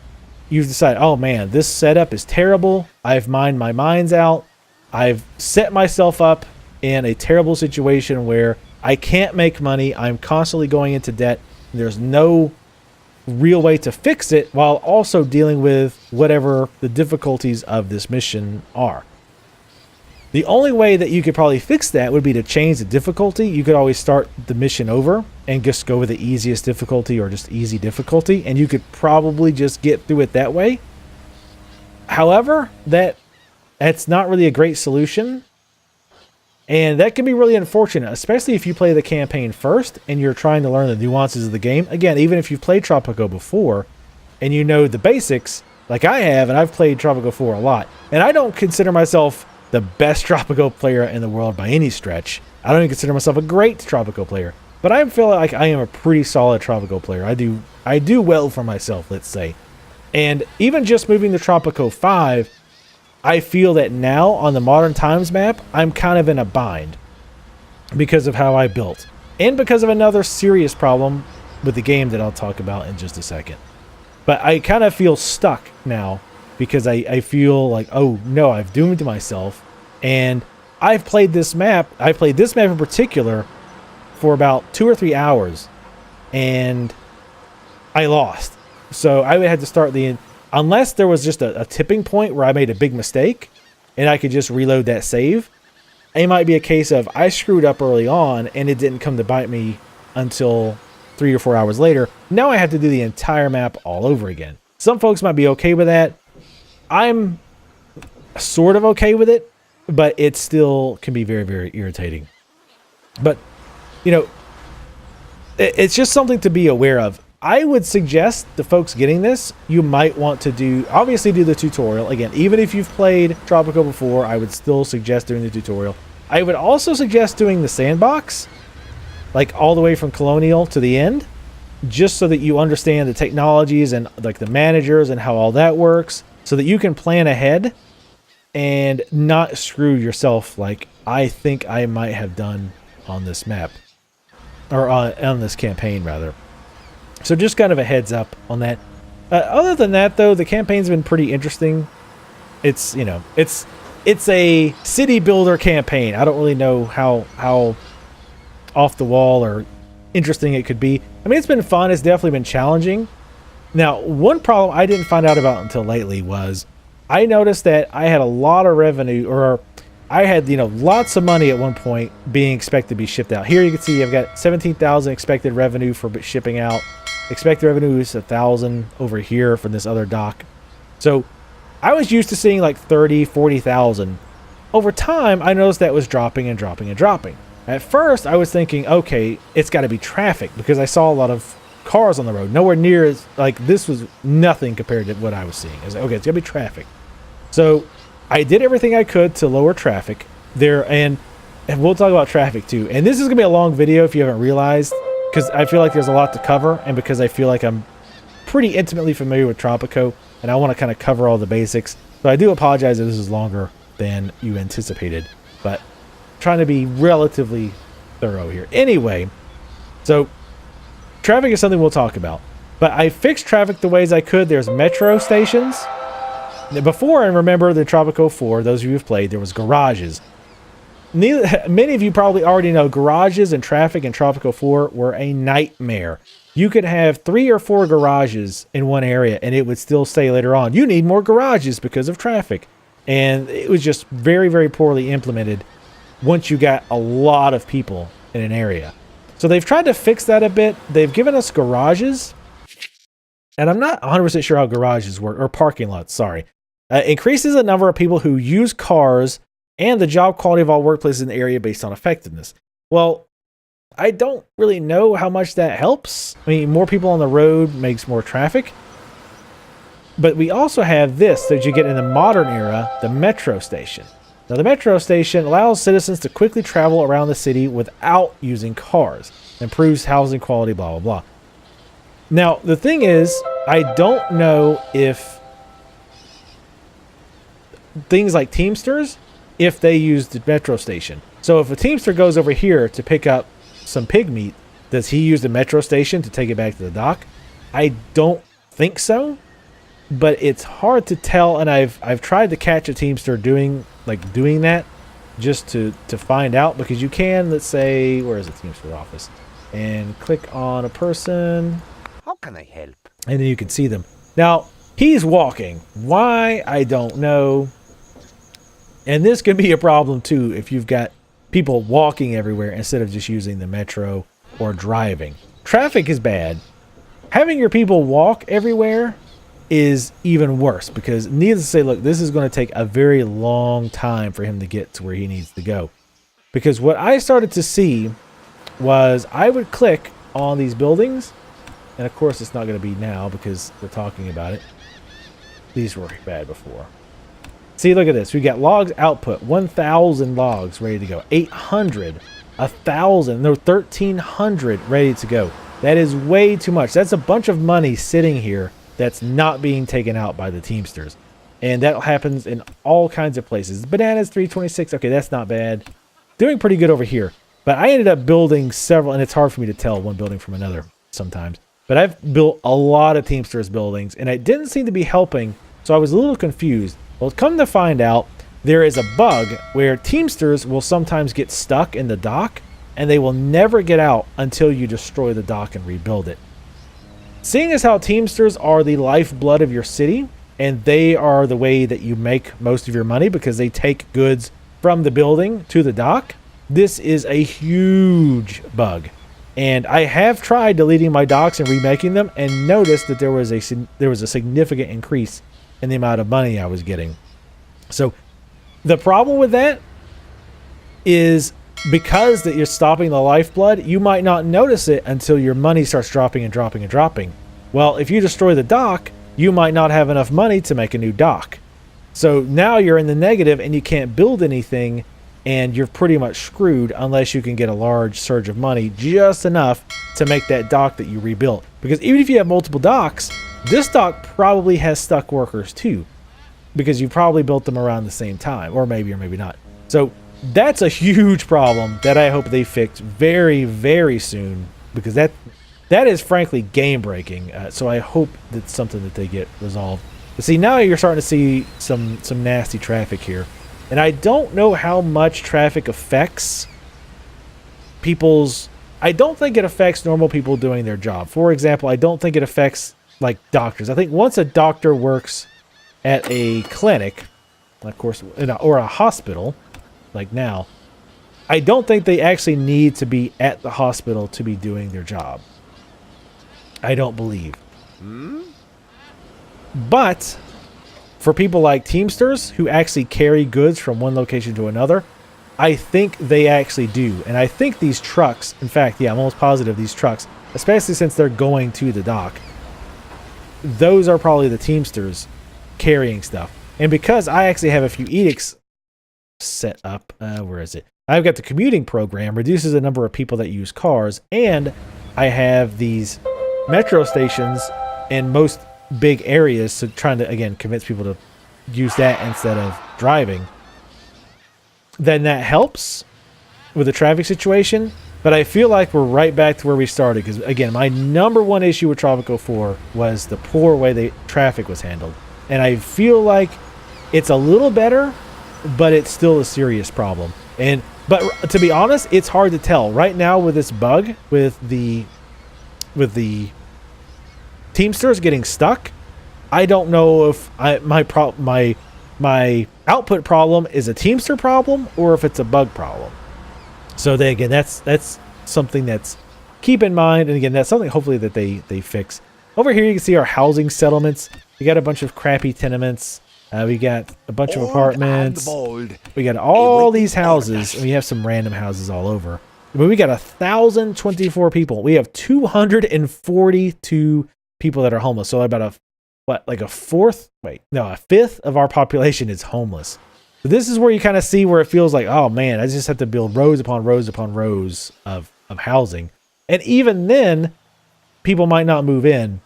you've decided, oh man, this setup is terrible. I've mined my mines out. I've set myself up in a terrible situation where I can't make money. I'm constantly going into debt. There's no real way to fix it while also dealing with whatever the difficulties of this mission are. The only way that you could probably fix that would be to change the difficulty. You could always start the mission over and just go with the easiest difficulty or just easy difficulty, and you could probably just get through it that way. However, that's not really a great solution, and that can be really unfortunate, especially if you play the campaign first and you're trying to learn the nuances of the game. Again, even if you've played Tropico before and you know the basics, like I have, and I've played Tropico 4 a lot, and I don't consider myself the best Tropico player in the world by any stretch. I don't even consider myself a great Tropico player, but I feel like I am a pretty solid Tropico player. I do well for myself, let's say. And even just moving to Tropico 5, I feel that now on the modern times map, I'm kind of in a bind because of how I built, and because of another serious problem with the game that I'll talk about in just a second. But I kind of feel stuck now because I feel like, oh no, I've doomed myself. And I've played this map. I played this map in particular for about 2 or 3 hours, and I lost. So I would have to start unless there was just a tipping point where I made a big mistake and I could just reload that save. It might be a case of I screwed up early on and it didn't come to bite me until 3 or 4 hours later. Now I have to do the entire map all over again. Some folks might be okay with that. I'm sort of okay with it, but it still can be very, very irritating. But, it's just something to be aware of. I would suggest the folks getting this, you might want to obviously do the tutorial. Again, even if you've played Tropico before, I would still suggest doing the tutorial. I would also suggest doing the sandbox, like all the way from Colonial to the end, just so that you understand the technologies and like the managers and how all that works, so that you can plan ahead and not screw yourself like I think I might have done on this map, or on this campaign rather. So just kind of a heads up on that. Other than that though, the campaign's been pretty interesting. It's, you know, it's a city builder campaign. I don't really know how off the wall or interesting it could be. I mean, it's been fun. It's definitely been challenging. Now, one problem I didn't find out about until lately was I noticed that I had a lot of revenue, or I had, you know, lots of money at one point being expected to be shipped out. Here you can see I've got 17,000 expected revenue for shipping out. Expected revenue is 1,000 over here from this other dock. So I was used to seeing like 30, 40,000. Over time, I noticed that was dropping and dropping and dropping. At first, I was thinking, okay, it's got to be traffic, because I saw a lot of cars on the road. Nowhere near as, like, this was nothing compared to what I was seeing. I was like, okay, it's going to be traffic. So I did everything I could to lower traffic there, and we'll talk about traffic too. And this is going to be a long video if you haven't realized, because I feel like there's a lot to cover, and because I feel like I'm pretty intimately familiar with Tropico, and I want to kind of cover all the basics. So I do apologize if this is longer than you anticipated, but trying to be relatively thorough here. Anyway, so traffic is something we'll talk about, but I fixed traffic the ways I could. There's metro stations. Before, and remember the Tropico 4, those of you who've played, there was garages. Many of you probably already know garages and traffic in Tropico 4 were a nightmare. You could have 3 or 4 garages in one area, and it would still say later on, you need more garages because of traffic. And it was just very, very poorly implemented once you got a lot of people in an area. So they've tried to fix that a bit. They've given us garages, and I'm not 100% sure how garages work, or parking lots, sorry. Increases the number of people who use cars and the job quality of all workplaces in the area based on effectiveness. Well, I don't really know how much that helps. I mean, more people on the road makes more traffic. But we also have this that you get in the modern era, the metro station. Now, the metro station allows citizens to quickly travel around the city without using cars. Improves housing quality, blah, blah, blah. Now, the thing is, I don't know if things like Teamsters, if they use the metro station. So if a Teamster goes over here to pick up some pig meat, does he use the metro station to take it back to the dock? I don't think so, but it's hard to tell, and I've tried to catch a Teamster doing that just to find out, because you can, let's say, where is the Teamster office? And click on a person. How can I help? And then you can see them. Now, he's walking. Why? I don't know. And this could be a problem too if you've got people walking everywhere instead of just using the metro or driving. Traffic is bad. Having your people walk everywhere is even worse, because needless to say, look, this is going to take a very long time for him to get to where he needs to go. Because what I started to see was I would click on these buildings, and of course it's not going to be now because we're talking about it. These were bad before. See, look at this. We got logs output, 1,000 logs ready to go. 800, 1,000, no, 1,300 ready to go. That is way too much. That's a bunch of money sitting here that's not being taken out by the Teamsters. And that happens in all kinds of places. Bananas, 326. Okay, that's not bad. Doing pretty good over here. But I ended up building several, and it's hard for me to tell one building from another sometimes. But I've built a lot of Teamsters buildings, and it didn't seem to be helping, so I was a little confused. Well, come to find out, there is a bug where Teamsters will sometimes get stuck in the dock, and they will never get out until you destroy the dock and rebuild it. Seeing as how Teamsters are the lifeblood of your city, and they are the way that you make most of your money because they take goods from the building to the dock, this is a huge bug. And I have tried deleting my docks and remaking them, and noticed that there was a significant increase in the amount of money I was getting. So the problem with that is because that you're stopping the lifeblood, you might not notice it until your money starts dropping and dropping and dropping. Well, if you destroy the dock, you might not have enough money to make a new dock. So now you're in the negative and you can't build anything and you're pretty much screwed unless you can get a large surge of money, just enough to make that dock that you rebuilt. Because even if you have multiple docks, this dock probably has stuck workers too, because you probably built them around the same time, or maybe not. So that's a huge problem that I hope they fix very, very soon, because that is frankly game breaking. So I hope that's something that they get resolved. But see, now you're starting to see some nasty traffic here, and I don't know how much traffic affects people's. I don't think it affects normal people doing their job. For example, I don't think it affects like doctors. I think once a doctor works at a clinic, of course, or a hospital, like now, I don't think they actually need to be at the hospital to be doing their job. I don't believe. But for people like Teamsters who actually carry goods from one location to another, I think they actually do. And I think these trucks, in fact, yeah, I'm almost positive these trucks, especially since they're going to the dock, those are probably the Teamsters carrying stuff. And because I actually have a few edicts set up, where is it? I've got the commuting program, reduces the number of people that use cars, and I have these metro stations in most big areas, so trying to, again, convince people to use that instead of driving. Then that helps with the traffic situation, but I feel like we're right back to where we started, because, again, my number one issue with Tropico 4 was the poor way the traffic was handled. And I feel like it's a little better, but it's still a serious problem. But to be honest, it's hard to tell right now with this bug with the Teamsters getting stuck. I don't know if my output problem is a Teamster problem or if it's a bug problem. So again, that's something that's keep in mind, and again, that's something hopefully that they fix. Over here, you can see our housing settlements. We got a bunch of crappy tenements. We got a bunch of apartments. We got all these houses, and we have some random houses all over. I mean, we got 1,024 people. We have 242 people that are homeless. So about a fifth of our population is homeless. So this is where you kind of see where it feels like, oh man, I just have to build rows upon rows upon rows of housing. And even then, people might not move in.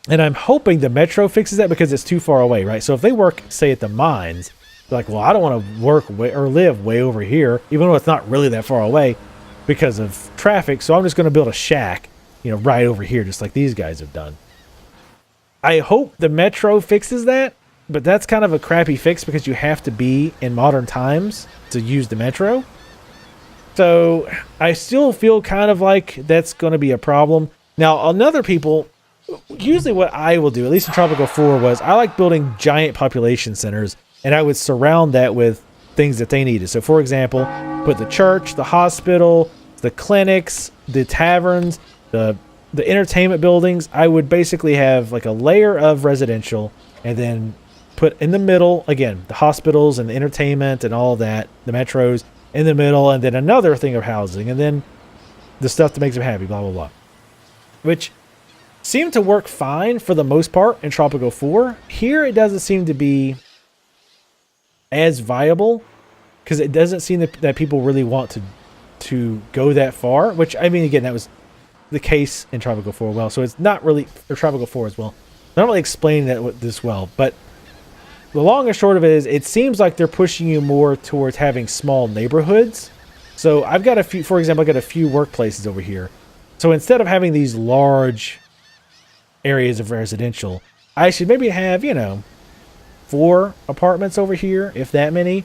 And I'm hoping the metro fixes that because it's too far away, right? So if they work, say, at the mines, they're like, well, I don't want to work or live way over here, even though it's not really that far away because of traffic. So I'm just going to build a shack, right over here, just like these guys have done. I hope the metro fixes that, but that's kind of a crappy fix because you have to be in modern times to use the metro. So I still feel kind of like that's going to be a problem. Now, usually what I will do, at least in Tropico 4, was I like building giant population centers, and I would surround that with things that they needed. So, for example, put the church, the hospital, the clinics, the taverns, the entertainment buildings. I would basically have like a layer of residential, and then put in the middle, again, the hospitals and the entertainment and all that, the metros in the middle, and then another thing of housing, and then the stuff that makes them happy, blah, blah, blah. Which seemed to work fine for the most part in Tropico 4. Here it doesn't seem to be as viable because it doesn't seem that people really want to go that far, which, I mean, again, that was the case in Tropico 4 well, so it's not really, or Tropico 4 as well. I'm not really explaining that this well, but the long and short of it is it seems like they're pushing you more towards having small neighborhoods. So I've got a few, for example, I've got a few workplaces over here. So instead of having these large areas of residential, I should maybe have, 4 apartments over here, if that many.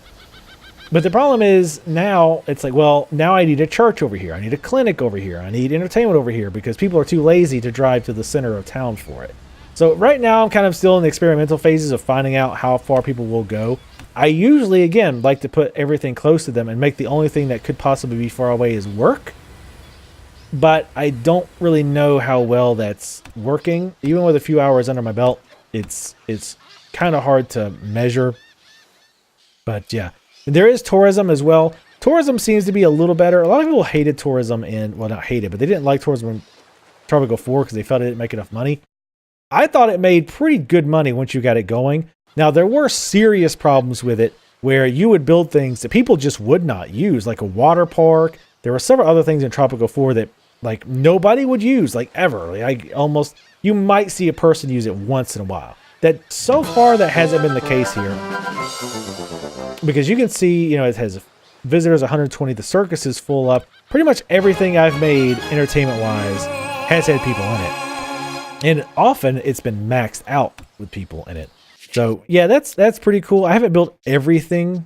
But the problem is now it's like, well, now I need a church over here. I need a clinic over here. I need entertainment over here because people are too lazy to drive to the center of town for it. So right now I'm kind of still in the experimental phases of finding out how far people will go. I usually, again, like to put everything close to them and make the only thing that could possibly be far away is work. But I don't really know how well that's working. Even with a few hours under my belt, it's kind of hard to measure. But yeah, there is tourism as well. Tourism seems to be a little better. A lot of people hated tourism not hated, but they didn't like tourism in Tropico 4 because they felt it didn't make enough money. I thought it made pretty good money once you got it going. Now, there were serious problems with it where you would build things that people just would not use, like a water park. There were several other things in Tropico 4 that like nobody would use, like ever. Like almost, you might see a person use it once in a while. That so far that hasn't been the case here, because you can see, you know, it has visitors 120. The circus is full up. Pretty much everything I've made entertainment wise has had people in it, and often it's been maxed out with people in it. So yeah, that's pretty cool. I haven't built everything,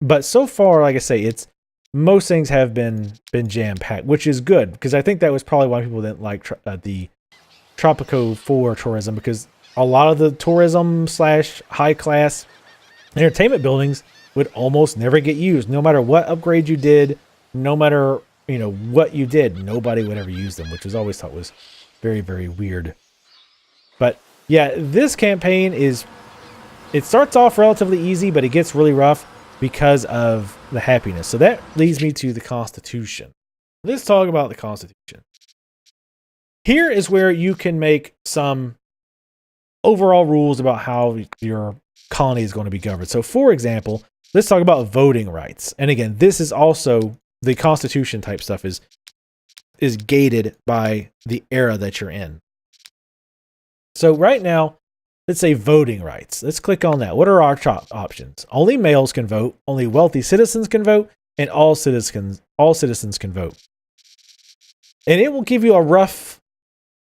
but so far, like I say, it's most things have been jam packed, which is good, because I think that was probably why people didn't like the Tropico 4 tourism, because a lot of the tourism / high class entertainment buildings would almost never get used. No matter what upgrade you did, no matter, you know, what you did, nobody would ever use them, which was always thought was very, very weird. But yeah, this campaign it starts off relatively easy, but it gets really rough because of the happiness. So that leads me to the Constitution. Let's talk about the Constitution. Here is where you can make some overall rules about how your colony is going to be governed. So for example, let's talk about voting rights. And again, this is also the Constitution type stuff is gated by the era that you're in. So right now, let's say voting rights. Let's click on that. What are our options? Only males can vote, only wealthy citizens can vote, and all citizens can vote. And it will give you a rough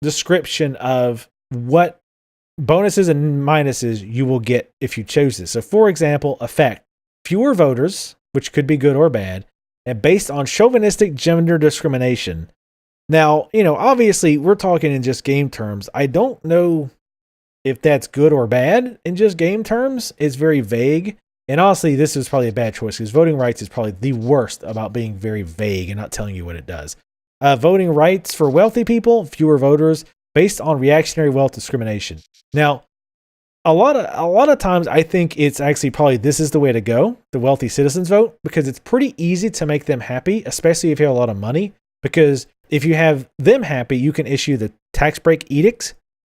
description of what bonuses and minuses you will get if you chose this. So for example, effect: fewer voters, which could be good or bad, and based on chauvinistic gender discrimination. Now, you know, obviously we're talking in just game terms. I don't know if that's good or bad in just game terms. It's very vague. And honestly, this is probably a bad choice, because voting rights is probably the worst about being very vague and not telling you what it does. Voting rights for wealthy people, fewer voters, based on reactionary wealth discrimination. Now, a lot of times I think it's actually probably this is the way to go, the wealthy citizens vote, because it's pretty easy to make them happy, especially if you have a lot of money, because if you have them happy, you can issue the tax break edicts,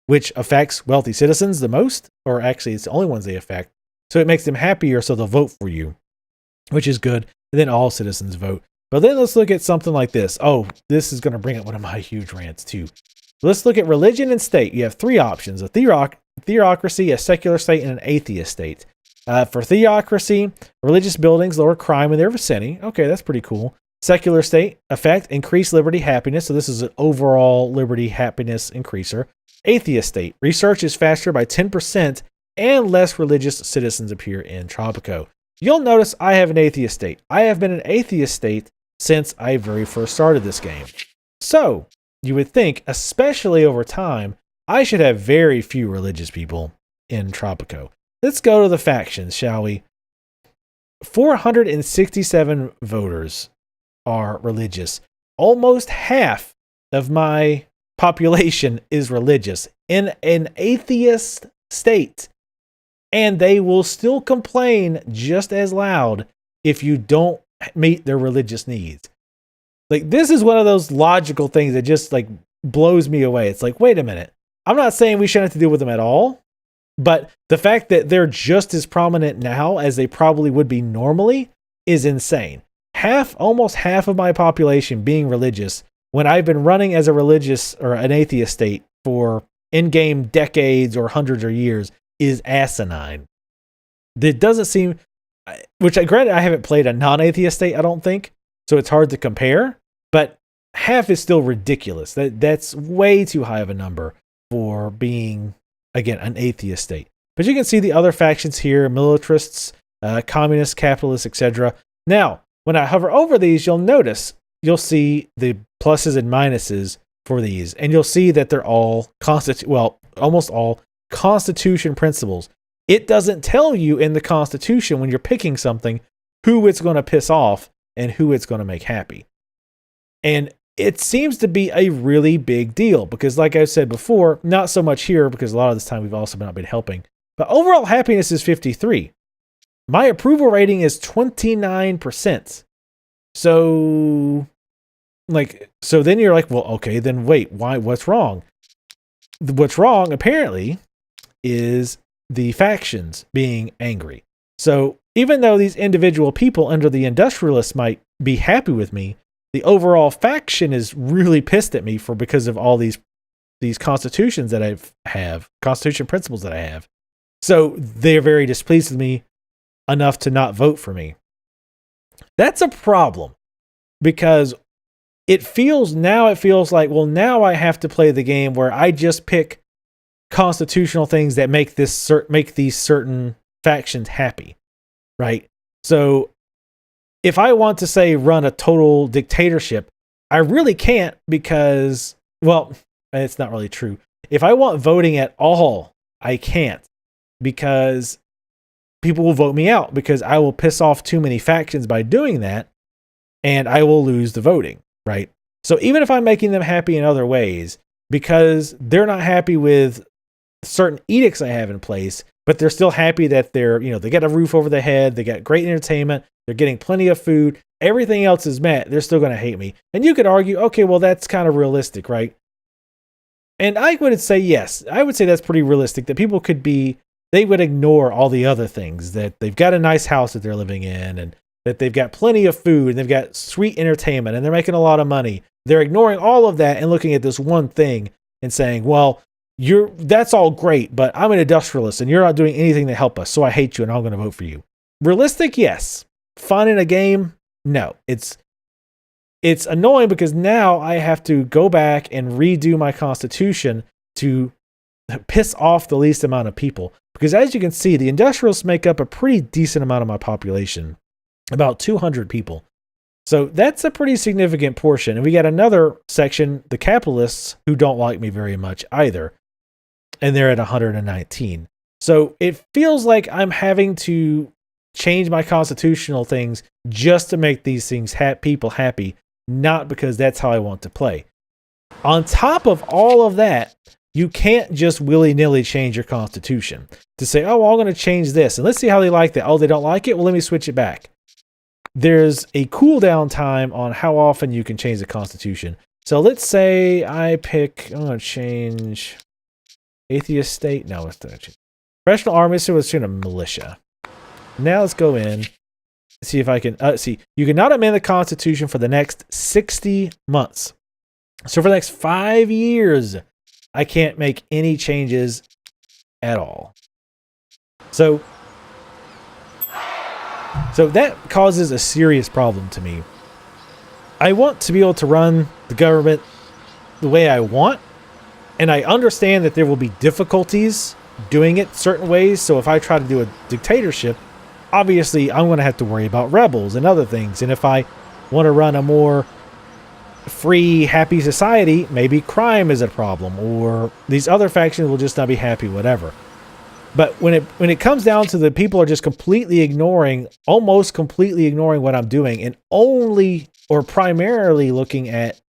which affects wealthy citizens the most, or actually it's the only ones they affect. So it makes them happier, so they'll vote for you, which is good. And then all citizens vote. But then let's look at something like this. Oh, this is going to bring up one of my huge rants too. Let's look at religion and state. You have three options: a theocracy, a secular state, and an atheist state. For theocracy, religious buildings lower crime in their vicinity. Okay, that's pretty cool. Secular state, effect, increase liberty, happiness. So this is an overall liberty, happiness increaser. Atheist state, research is faster by 10% and less religious citizens appear in Tropico. You'll notice I have an atheist state. I have been an atheist state since I very first started this game. So you would think, especially over time, I should have very few religious people in Tropico. Let's go to the factions, shall we? 467 voters are religious. Almost half of my population is religious in an atheist state. And they will still complain just as loud if you don't meet their religious needs. Like, this is one of those logical things that just like blows me away. It's like, wait a minute. I'm not saying we shouldn't have to deal with them at all, but the fact that they're just as prominent now as they probably would be normally is insane. Almost half of my population being religious when I've been running as a religious or an atheist state for in-game decades or hundreds of years is asinine. It doesn't seem, which granted I haven't played a non-atheist state, I don't think, so it's hard to compare, but half is still ridiculous. That's way too high of a number for being, again, an atheist state. But you can see the other factions here: militarists, communists, capitalists, etc. Now, when I hover over these, you'll see the pluses and minuses for these, and you'll see that they're all almost all Constitution principles. It doesn't tell you in the Constitution when you're picking something who it's going to piss off and who it's going to make happy. And it seems to be a really big deal because, like I said before, not so much here because a lot of this time we've also not been helping, but overall happiness is 53. My approval rating is 29%. So then you're like, well, okay, then wait, why? What's wrong? What's wrong, apparently, is the factions being angry. So even though these individual people under the industrialists might be happy with me, the overall faction is really pissed at me because of all these constitutions that I have, constitution principles that I have. So they're very displeased with me enough to not vote for me. That's a problem because it feels like, well, now I have to play the game where I just pick constitutional things that make these certain factions happy, right? So if I want to say run a total dictatorship, I really can't because, well, it's not really true. If I want voting at all, I can't because people will vote me out because I will piss off too many factions by doing that and I will lose the voting, right? So even if I'm making them happy in other ways, because they're not happy with certain edicts I have in place, but they're still happy that they got a roof over their head, they got great entertainment, they're getting plenty of food, everything else is met, they're still going to hate me. And you could argue, okay, well, that's kind of realistic, right? And I would say, yes, I would say that's pretty realistic, that people they would ignore all the other things, that they've got a nice house that they're living in, and that they've got plenty of food, and they've got sweet entertainment, and they're making a lot of money. They're ignoring all of that and looking at this one thing and saying, well, that's all great, but I'm an industrialist and you're not doing anything to help us, so I hate you and I'm going to vote for you. Realistic, yes. Fun in a game, no. It's annoying because now I have to go back and redo my constitution to piss off the least amount of people. Because as you can see, the industrialists make up a pretty decent amount of my population, about 200 people. So that's a pretty significant portion. And we got another section, the capitalists, who don't like me very much either. And they're at 119. So it feels like I'm having to change my constitutional things just to make these things people happy, not because that's how I want to play. On top of all of that, you can't just willy-nilly change your constitution to say, oh, well, I'm going to change this, and let's see how they like that. Oh, they don't like it? Well, let me switch it back. There's a cooldown time on how often you can change the constitution. So let's say I'm going to change atheist state. No, it's not. Professional army, so it's in a militia. Now let's go in, see if I can, you cannot amend the constitution for the next 60 months. So for the next 5 years, I can't make any changes at all. So that causes a serious problem to me. I want to be able to run the government the way I want, and I understand that there will be difficulties doing it certain ways. So if I try to do a dictatorship, obviously I'm going to have to worry about rebels and other things. And if I want to run a more free, happy society, maybe crime is a problem, or these other factions will just not be happy, whatever. But when it comes down to the people are just almost completely ignoring what I'm doing, and only or primarily looking at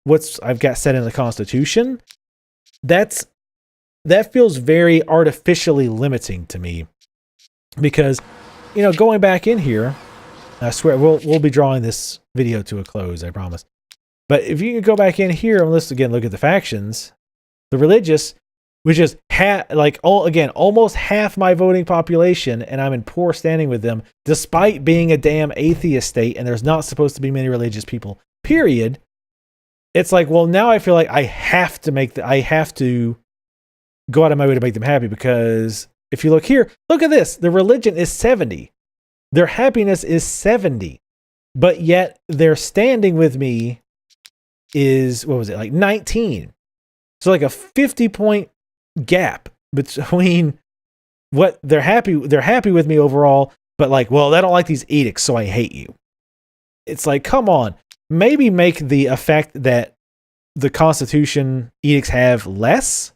I've got set in the Constitution, that feels very artificially limiting to me. Because, going back in here, I swear we'll be drawing this video to a close, I promise. But if you go back in here and let's again look at the factions, the religious, which is almost half my voting population, and I'm in poor standing with them, despite being a damn atheist state, and there's not supposed to be many religious people, period. It's like, well, now I feel like I have to go out of my way to make them happy, because if you look here, look at this. The religion is 70. Their happiness is 70. But yet their standing with me is, 19. So like a 50-point gap between what they're happy with me overall, but I don't like these edicts, so I hate you. It's like, come on, maybe make the effect that the Constitution edicts have less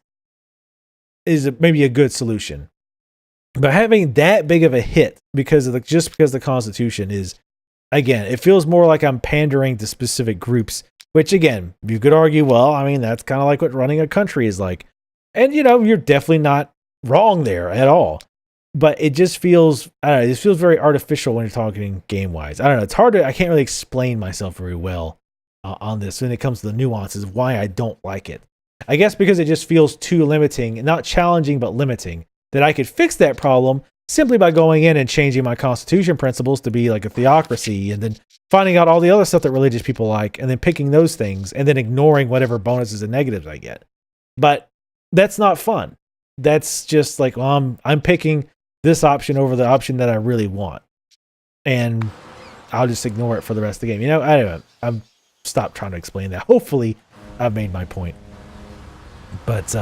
is maybe a good solution. But having that big of a hit because the Constitution is, again, it feels more like I'm pandering to specific groups, which again, you could argue, that's kind of like what running a country is like. And, you're definitely not wrong there at all. But it just feels, it feels very artificial when you're talking game-wise. I don't know. It's hard I can't really explain myself very well on this when it comes to the nuances of why I don't like it. I guess because it just feels too limiting, not challenging, but limiting, that I could fix that problem simply by going in and changing my constitution principles to be like a theocracy, and then finding out all the other stuff that religious people like, and then picking those things, and then ignoring whatever bonuses and negatives I get. But that's not fun. That's just like, well, I'm picking this option over the option that I really want, and I'll just ignore it for the rest of the game. You know, I don't know. I'm stopped trying to explain that. Hopefully, I've made my point. But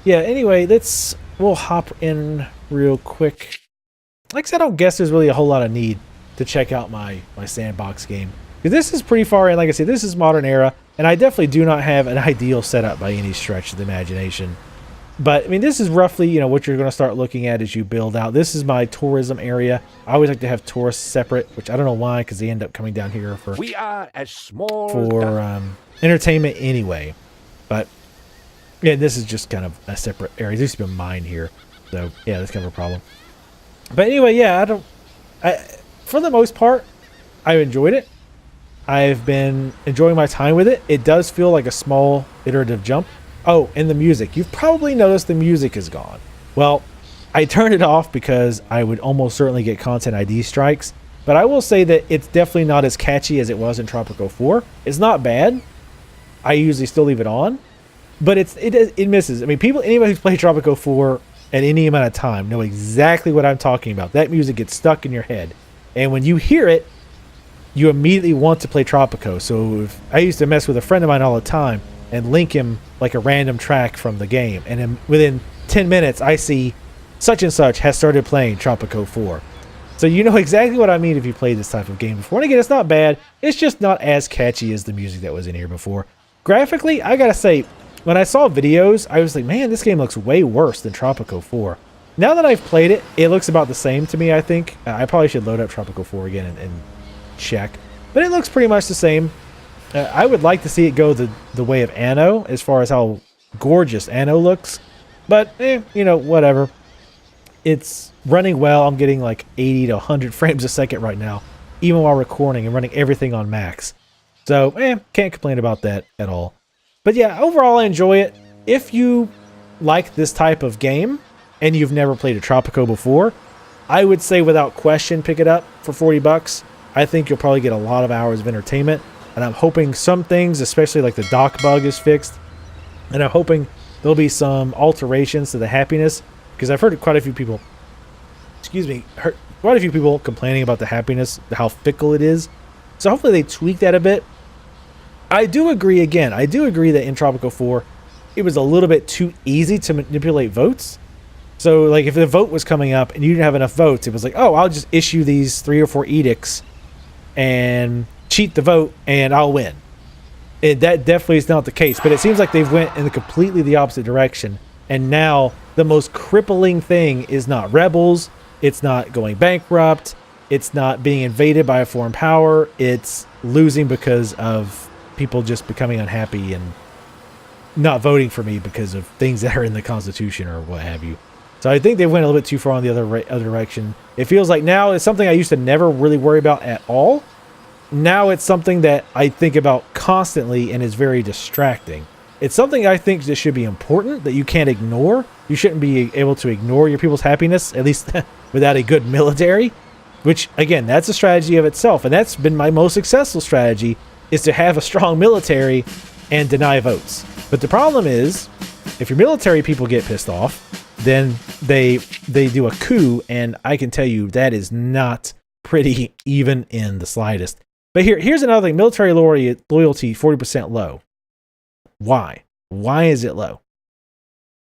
yeah. Anyway, we'll hop in real quick. Like I said, I don't guess there's really a whole lot of need to check out my sandbox game, because this is pretty far in. Like I said, this is modern era, and I definitely do not have an ideal setup by any stretch of the imagination. But I mean, this is roughly, you know, what you're going to start looking at as you build out. This is my tourism area. I always like to have tourists separate, which I don't know why, because they end up coming down here for We are as small entertainment anyway. But yeah, this is just kind of a separate area. There used to be a mine here, so yeah, that's kind of a problem. But anyway, yeah, for the most part, I've enjoyed it. I've been enjoying my time with it. It does feel like a small iterative jump. Oh, and the music. You've probably noticed the music is gone. Well, I turned it off because I would almost certainly get content ID strikes. But I will say that it's definitely not as catchy as it was in Tropico 4. It's not bad. I usually still leave it on. But it misses. I mean, anybody who's played Tropico 4 at any amount of time know exactly what I'm talking about. That music gets stuck in your head. And when you hear it, you immediately want to play Tropico. So I used to mess with a friend of mine all the time and link him like a random track from the game, and then within 10 minutes I see such and such has started playing Tropico 4. So you know exactly what I mean if you played this type of game before. And again, it's not bad, it's just not as catchy as the music that was in here before. Graphically, I gotta say, when I saw videos, I was like, man, this game looks way worse than Tropico 4. Now that I've played it, it looks about the same to me, I think. I probably should load up Tropico 4 again and check, but it looks pretty much the same. I would like to see it go the way of Anno, as far as how gorgeous Anno looks. But, you know, whatever. It's running well. I'm getting like 80 to 100 frames a second right now, even while recording and running everything on max. So, can't complain about that at all. But yeah, overall I enjoy it. If you like this type of game, and you've never played a Tropico before, I would say without question pick it up for 40 bucks. I think you'll probably get a lot of hours of entertainment. And I'm hoping some things, especially like the dock bug, is fixed. And I'm hoping there'll be some alterations to the happiness, because I've heard quite a few people, complaining about the happiness, how fickle it is. So hopefully they tweak that a bit. I do agree that in Tropico 4, it was a little bit too easy to manipulate votes. So like if the vote was coming up and you didn't have enough votes, it was like, oh, I'll just issue these 3 or 4 edicts and cheat the vote and I'll win. That definitely is not the case, but it seems like they've went in completely the opposite direction, and now the most crippling thing is not rebels, it's not going bankrupt, it's not being invaded by a foreign power, it's losing because of people just becoming unhappy and not voting for me because of things that are in the Constitution or what have you. So I think they went a little bit too far in the other direction. It feels like now it's something I used to never really worry about at all. Now it's something that I think about constantly and is very distracting. It's something I think that should be important, that you can't ignore. You shouldn't be able to ignore your people's happiness, at least without a good military, which, again, that's a strategy of itself. And that's been my most successful strategy, is to have a strong military and deny votes. But the problem is, if your military people get pissed off, then they do a coup, and I can tell you that is not pretty, even in the slightest. But here's another thing. Military loyalty, 40% low. Why? Why is it low?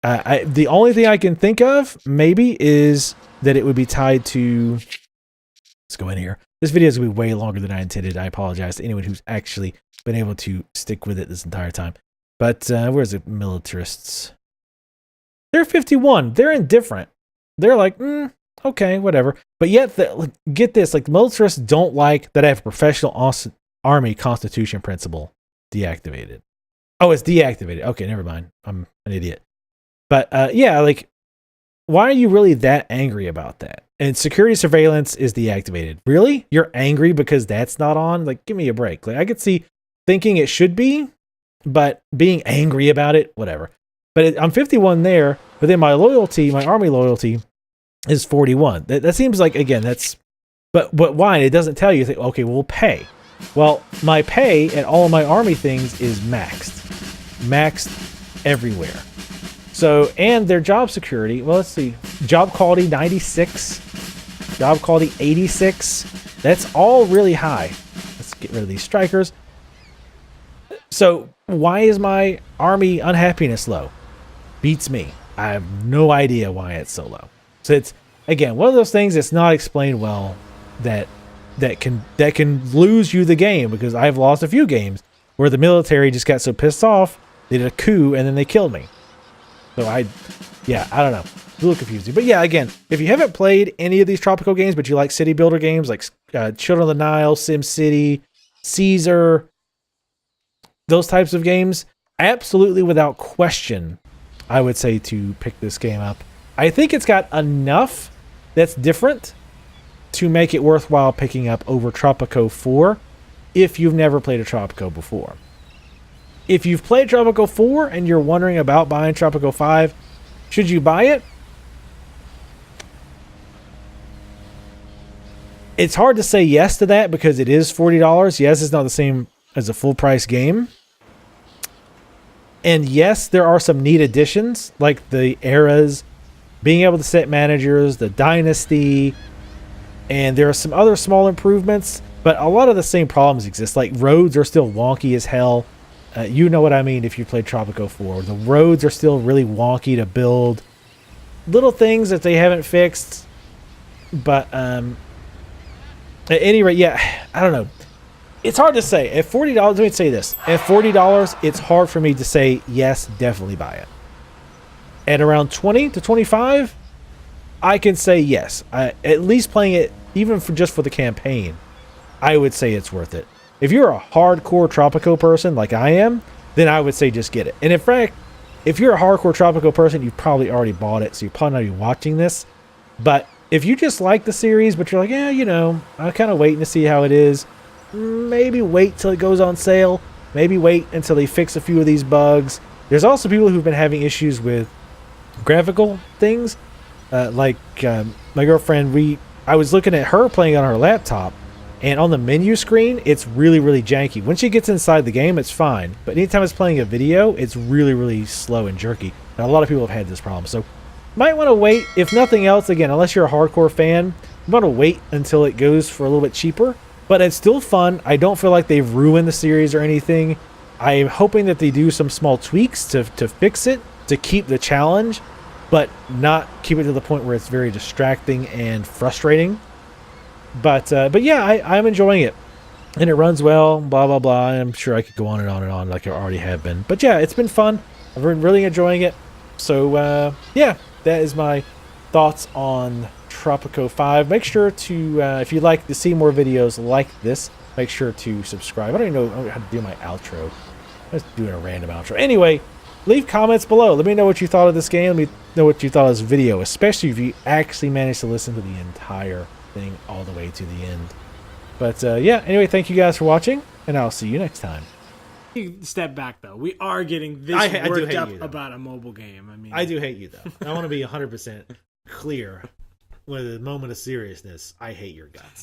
The only thing I can think of, maybe, is that it would be tied to... Let's go in here. This video is going to be way longer than I intended. I apologize to anyone who's actually been able to stick with it this entire time. But where's the militarists? They're 51. They're indifferent. They're like, okay, whatever. But yet, get this, like, the militarists don't like that I have a professional army constitution principle deactivated. Oh, it's deactivated. Okay, never mind. I'm an idiot. But yeah, like, why are you really that angry about that? And security surveillance is deactivated. Really? You're angry because that's not on? Like, give me a break. Like, I could see thinking it should be, but being angry about it, whatever. But I'm 51 there, but then my loyalty, my army loyalty, is 41. That seems like, again, that's, but why? It doesn't tell you. You think, okay, we'll pay. Well, my pay at all of my army things is maxed everywhere. So, and their job security, well, let's see, job quality 96, job quality 86. That's all really high. Let's get rid of these strikers. So why is my army unhappiness low? Beats me. I have no idea why it's so low. So it's, again, one of those things that's not explained well that can lose you the game, because I've lost a few games where the military just got so pissed off, they did a coup and then they killed me. So I don't know. It's a little confusing. But yeah, again, if you haven't played any of these Tropico games, but you like city builder games like Children of the Nile, Sim City, Caesar, those types of games, absolutely without question, I would say to pick this game up. I think it's got enough that's different to make it worthwhile picking up over Tropico 4 if you've never played a Tropico before. If you've played Tropico 4 and you're wondering about buying Tropico 5, should you buy it? It's hard to say yes to that because it is $40. Yes, it's not the same as a full price game. And yes, there are some neat additions like the eras, being able to set managers, the dynasty, and there are some other small improvements, but a lot of the same problems exist. Like roads are still wonky as hell. You know what I mean if you played Tropico 4. The roads are still really wonky to build. Little things that they haven't fixed. But at any rate, yeah, I don't know. It's hard to say. At $40, let me say this. At $40, it's hard for me to say, yes, definitely buy it. At around 20 to 25, I can say yes. At least playing it, even for just for the campaign, I would say it's worth it. If you're a hardcore Tropico person like I am, then I would say just get it. And in fact, if you're a hardcore Tropico person, you've probably already bought it, so you're probably not even watching this. But if you just like the series, but you're like, yeah, you know, I'm kind of waiting to see how it is, maybe wait till it goes on sale. Maybe wait until they fix a few of these bugs. There's also people who've been having issues with graphical things. My girlfriend, I was looking at her playing on her laptop, and on the menu screen, it's really, really janky. When she gets inside the game, it's fine. But anytime it's playing a video, it's really, really slow and jerky. And a lot of people have had this problem. So might want to wait. If nothing else, again, unless you're a hardcore fan, you want to wait until it goes for a little bit cheaper. But it's still fun. I don't feel like they've ruined the series or anything. I'm hoping that they do some small tweaks to fix it, to keep the challenge, but not keep it to the point where it's very distracting and frustrating. But yeah, I'm enjoying it, and it runs well. Blah blah blah. I'm sure I could go on and on like I already have been. But yeah, it's been fun. I've been really enjoying it. So yeah, that is my thoughts on Tropico 5. Make sure to if you'd like to see more videos like this, make sure to subscribe. I don't even know how to do my outro. I'm just doing a random outro. Anyway, leave comments below. Let me know what you thought of this game. Let me know what you thought of this video, especially if you actually managed to listen to the entire thing all the way to the end. But yeah, anyway, thank you guys for watching, and I'll see you next time. Step back though. We are getting this I do worked hate up you, though. about a mobile game. I mean, I do hate you, though. I want to be 100% clear with a moment of seriousness. I hate your guts.